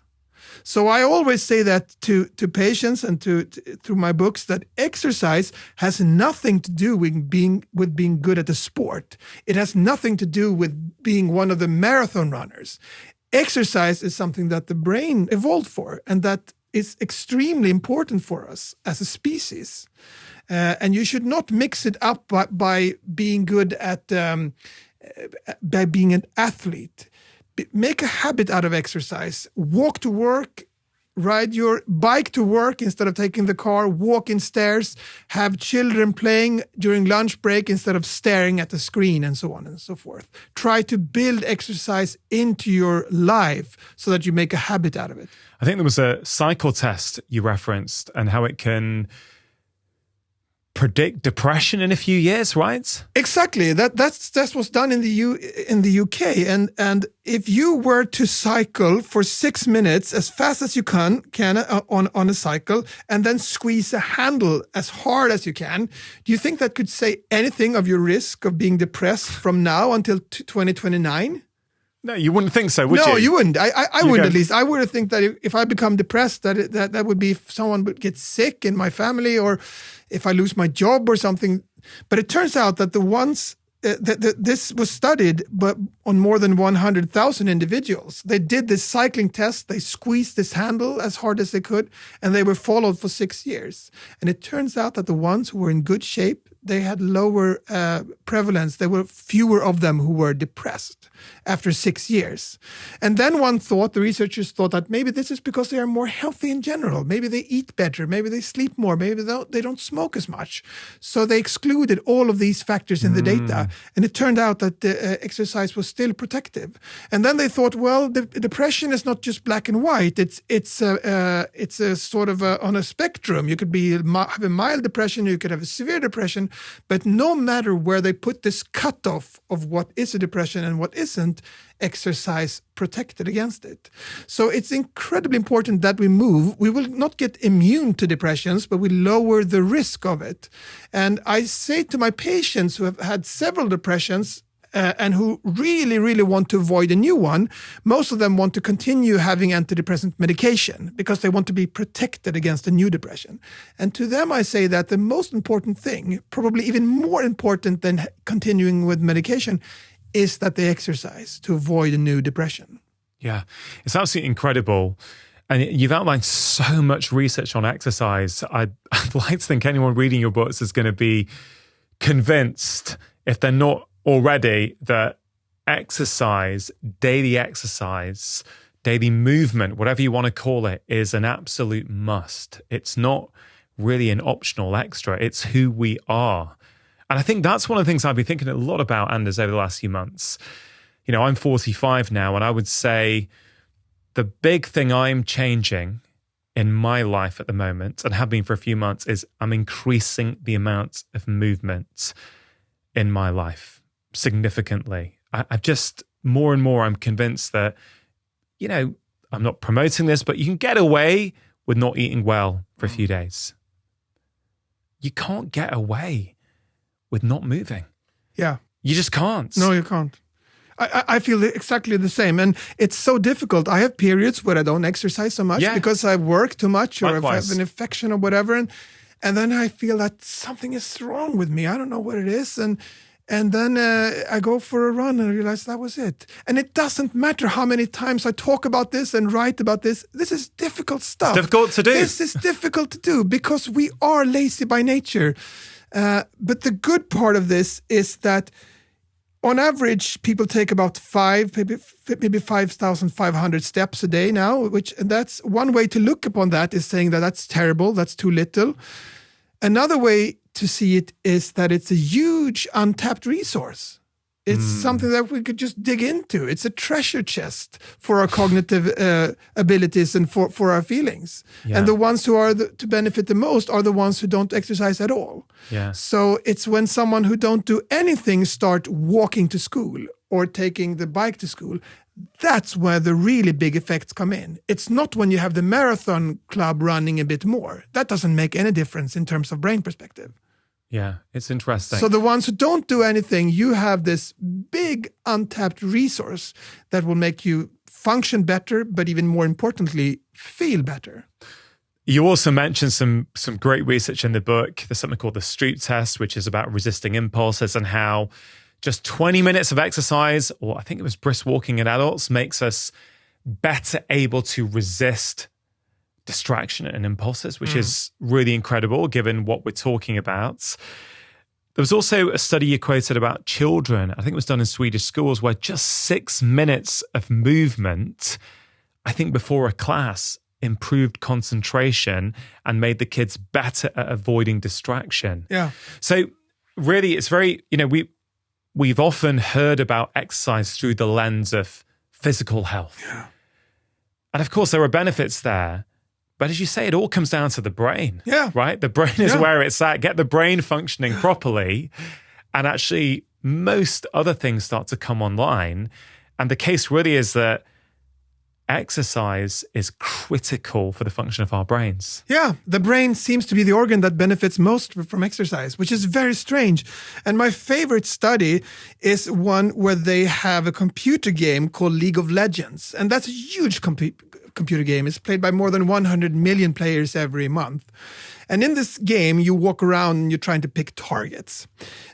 So I always say that to patients and through my books, that exercise has nothing to do with being good at a sport. It has nothing to do with being one of the marathon runners. Exercise is something that the brain evolved for, and that is extremely important for us as a species. And you should not mix it up by being good at by being an athlete. Make a habit out of exercise. Walk to work, ride your bike to work instead of taking the car, walk in stairs, have children playing during lunch break instead of staring at the screen, and so on and so forth. Try to build exercise into your life so that you make a habit out of it. I think there was a cycle test you referenced and how it can predict depression in a few years, right? Exactly. That's what's done in the UK. And if you were to cycle for 6 minutes as fast as you can on a cycle, and then squeeze a handle as hard as you can, do you think that could say anything of your risk of being depressed from now until 2029? No, you wouldn't think so, would you? No, you wouldn't. I wouldn't, at least. I would think that if I become depressed, that would be if someone would get sick in my family, or if I lose my job or something. But it turns out that the ones this was studied, but on more than 100,000 individuals. They did this cycling test. They squeezed this handle as hard as they could, and they were followed for 6 years. And it turns out that the ones who were in good shape, they had lower prevalence. There were fewer of them who were depressed after 6 years. And then the researchers thought that maybe this is because they are more healthy in general. Maybe they eat better. Maybe they sleep more. Maybe they don't smoke as much. So they excluded all of these factors in the data. And it turned out that the exercise was still protective. And then they thought, well, the depression is not just black and white. It's a sort of on a spectrum. You could have a mild depression. You could have a severe depression. But no matter where they put this cutoff of what is a depression and what isn't, exercise protected against it. So it's incredibly important that we move. We will not get immune to depressions, but we lower the risk of it. And I say to my patients who have had several depressions, and who really, really want to avoid a new one, most of them want to continue having antidepressant medication because they want to be protected against a new depression. And to them, I say that the most important thing, probably even more important than continuing with medication, is that they exercise to avoid a new depression. Yeah, it's absolutely incredible. And you've outlined so much research on exercise. I'd like to think anyone reading your books is going to be convinced, if they're not already, that exercise, daily movement, whatever you want to call it, is an absolute must. It's not really an optional extra. It's who we are. And I think that's one of the things I've been thinking a lot about, Anders, over the last few months. You know, I'm 45 now, and I would say the big thing I'm changing in my life at the moment, and have been for a few months, is I'm increasing the amount of movement in my life significantly. I've just more and more, I'm convinced that, you know, I'm not promoting this, but you can get away with not eating well for a few days. You can't get away with not moving. Yeah. You just can't. No, you can't. I feel exactly the same. And it's so difficult. I have periods where I don't exercise so much because I work too much, or if I have an infection or whatever. And then I feel that something is wrong with me. I don't know what it is. And then I go for a run and I realize that was it. And it doesn't matter how many times I talk about this and write about this. This is difficult stuff. It's difficult to do. This is difficult to do because we are lazy by nature. But the good part of this is that on average, people take about maybe 5,500 steps a day now, and that's one way to look upon that, is saying that that's terrible, that's too little. Another way to see it is that it's a huge untapped resource. It's something that we could just dig into. It's a treasure chest for our cognitive abilities and for our feelings. Yeah. And the ones who are to benefit the most are the ones who don't exercise at all. Yeah. So it's when someone who don't do anything start walking to school or taking the bike to school, that's where the really big effects come in. It's not when you have the marathon club running a bit more. That doesn't make any difference in terms of brain perspective. Yeah, it's interesting. So the ones who don't do anything, you have this big untapped resource that will make you function better, but even more importantly, feel better. You also mentioned some great research in the book. There's something called the Street Test, which is about resisting impulses and how just 20 minutes of exercise, or I think it was brisk walking in adults, makes us better able to resist distraction and impulses, which is really incredible given what we're talking about. There was also a study you quoted about children. I think it was done in Swedish schools, where just 6 minutes of movement, I think before a class, improved concentration and made the kids better at avoiding distraction. Yeah. So really, it's very, we've often heard about exercise through the lens of physical health. Yeah. And of course, there are benefits there. But as you say, it all comes down to the brain, right? The brain is where it's at. Get the brain functioning properly. And actually, most other things start to come online. And the case really is that exercise is critical for the function of our brains. Yeah, the brain seems to be the organ that benefits most from exercise, which is very strange. And my favorite study is one where they have a computer game called League of Legends. And that's a huge computer game. It's played by more than 100 million players every month. And in this game, you walk around and you're trying to pick targets.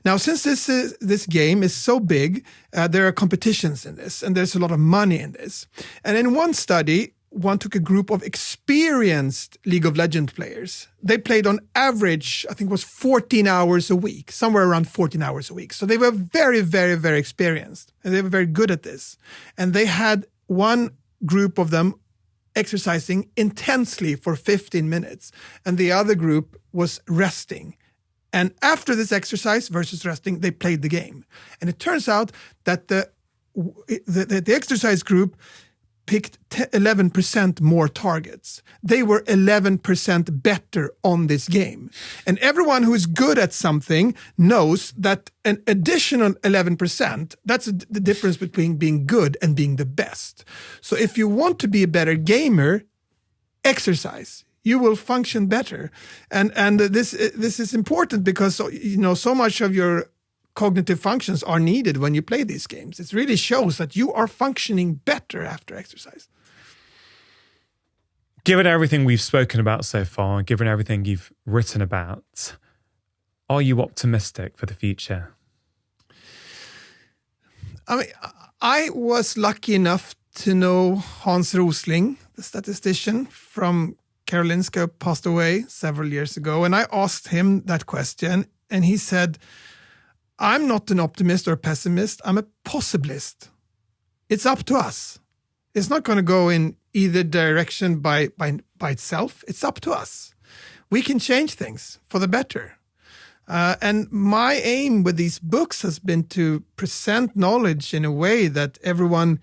Now, since this game is so big, there are competitions in this, and there's a lot of money in this. And in one study, one took a group of experienced League of Legends players. They played on average, I think it was 14 hours a week, somewhere around 14 hours a week. So they were very, very, very experienced, and they were very good at this. And they had one group of them exercising intensely for 15 minutes, and the other group was resting. And after this exercise versus resting, they played the game. And it turns out that the exercise group picked 11% more targets. They were 11% better on this game. And everyone who is good at something knows that an additional 11%, that's the difference between being good and being the best. So if you want to be a better gamer, exercise. You will function better. And this is important because, you know, so much of your cognitive functions are needed when you play these games. It really shows that you are functioning better after exercise. Given everything we've spoken about so far, given everything you've written about, are you optimistic for the future? I mean, I was lucky enough to know Hans Rosling, the statistician from Karolinska, passed away several years ago. And I asked him that question, and he said, I'm not an optimist or pessimist. I'm a possibilist. It's up to us. It's not going to go in either direction by itself. It's up to us. We can change things for the better. And my aim with these books has been to present knowledge in a way that everyone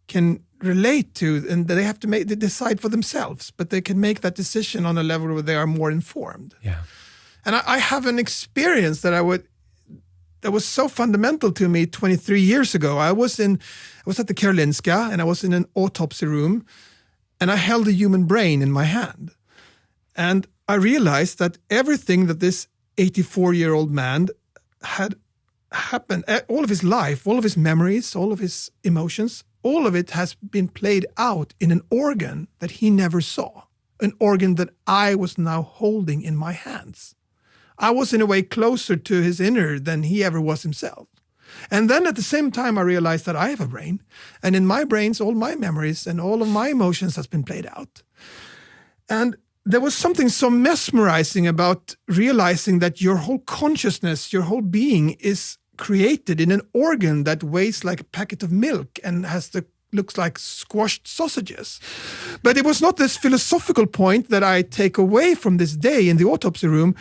can relate to, and they have to decide for themselves, but they can make that decision on a level where they are more informed. Yeah. And I have an experience that was so fundamental to me 23 years ago. I was at the Karolinska, and I was in an autopsy room, and I held a human brain in my hand. And I realized that everything that this 84-year-old man had happened, all of his life, all of his memories, all of his emotions, all of it has been played out in an organ that he never saw, an organ that I was now holding in my hands. I was in a way closer to his inner than he ever was himself. And then at the same time, I realized that I have a brain. And in my brains, all my memories and all of my emotions has been played out. And there was something so mesmerizing about realizing that your whole consciousness, your whole being is created in an organ that weighs like a packet of milk and looks like squashed sausages. But it was not this philosophical point that I take away from this day in the autopsy room.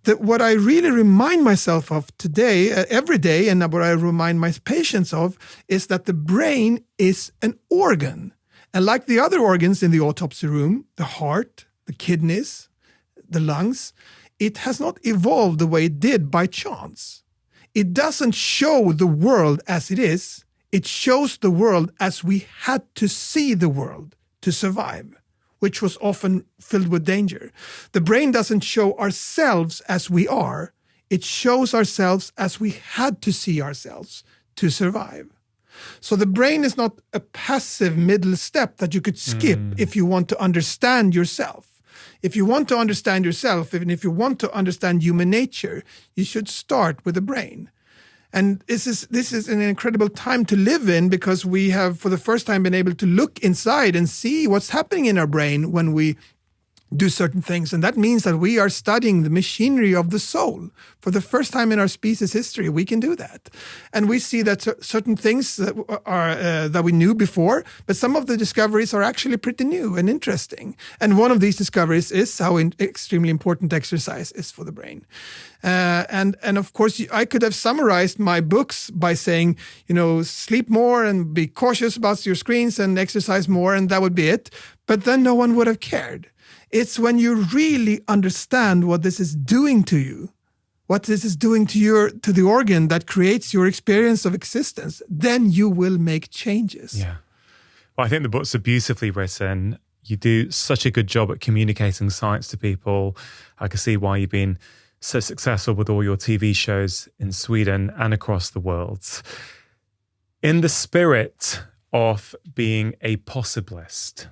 That what I really remind myself of today, every day, and what I remind my patients of, is that the brain is an organ. And like the other organs in the autopsy room, the heart, the kidneys, the lungs, it has not evolved the way it did by chance. It doesn't show the world as it is. It shows the world as we had to see the world to survive, which was often filled with danger. The brain doesn't show ourselves as we are. It shows ourselves as we had to see ourselves to survive. So the brain is not a passive middle step that you could skip if you want to understand yourself. If you want to understand yourself, even if you want to understand human nature, you should start with the brain. And this is an incredible time to live in, because we have for the first time been able to look inside and see what's happening in our brain when we do certain things. And that means that we are studying the machinery of the soul. For the first time in our species history, we can do that. And we see that certain things that we knew before, but some of the discoveries are actually pretty new and interesting. And one of these discoveries is how extremely important exercise is for the brain. And of course, I could have summarized my books by saying, sleep more and be cautious about your screens and exercise more, and that would be it. But then no one would have cared. It's when you really understand what this is doing to you, what this is doing to the organ that creates your experience of existence, then you will make changes. Yeah. Well, I think the books are beautifully written. You do such a good job at communicating science to people. I can see why you've been so successful with all your TV shows in Sweden and across the world. In the spirit of being a possibilist,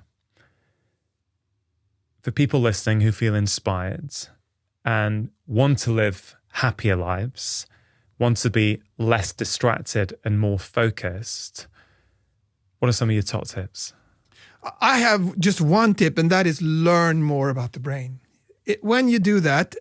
for people listening who feel inspired and want to live happier lives, want to be less distracted and more focused, what are some of your top tips? I have just one tip, and that is learn more about the brain. When you do that,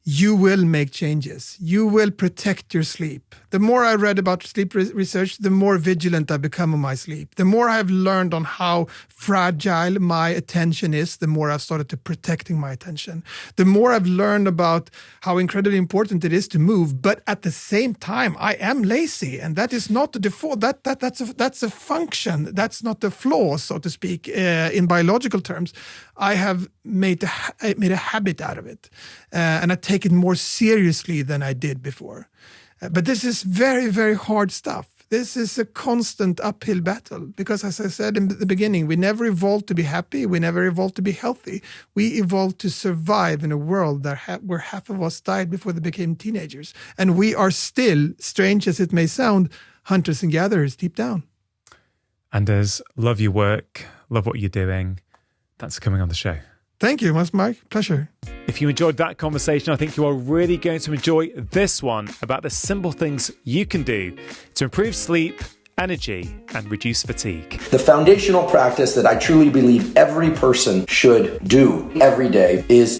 you will make changes. You will protect your sleep. The more I read about sleep research, the more vigilant I become on my sleep. The more I've learned on how fragile my attention is, the more I've started to protecting my attention. The more I've learned about how incredibly important it is to move, but at the same time, I am lazy, and that is not the default. That's a function. That's not the flaw, so to speak, in biological terms. I have made a habit out of it, and I take it more seriously than I did before. But this is very, very hard stuff. This is a constant uphill battle because, as I said in the beginning, we never evolved to be happy. We never evolved to be healthy. We evolved to survive in a world where half of us died before they became teenagers. And we are still, strange as it may sound, hunters and gatherers deep down. Anders, love your work, love what you're doing. Thanks for coming on the show. Thank you. It was my pleasure. If you enjoyed that conversation, I think you are really going to enjoy this one about the simple things you can do to improve sleep, energy, and reduce fatigue. The foundational practice that I truly believe every person should do every day is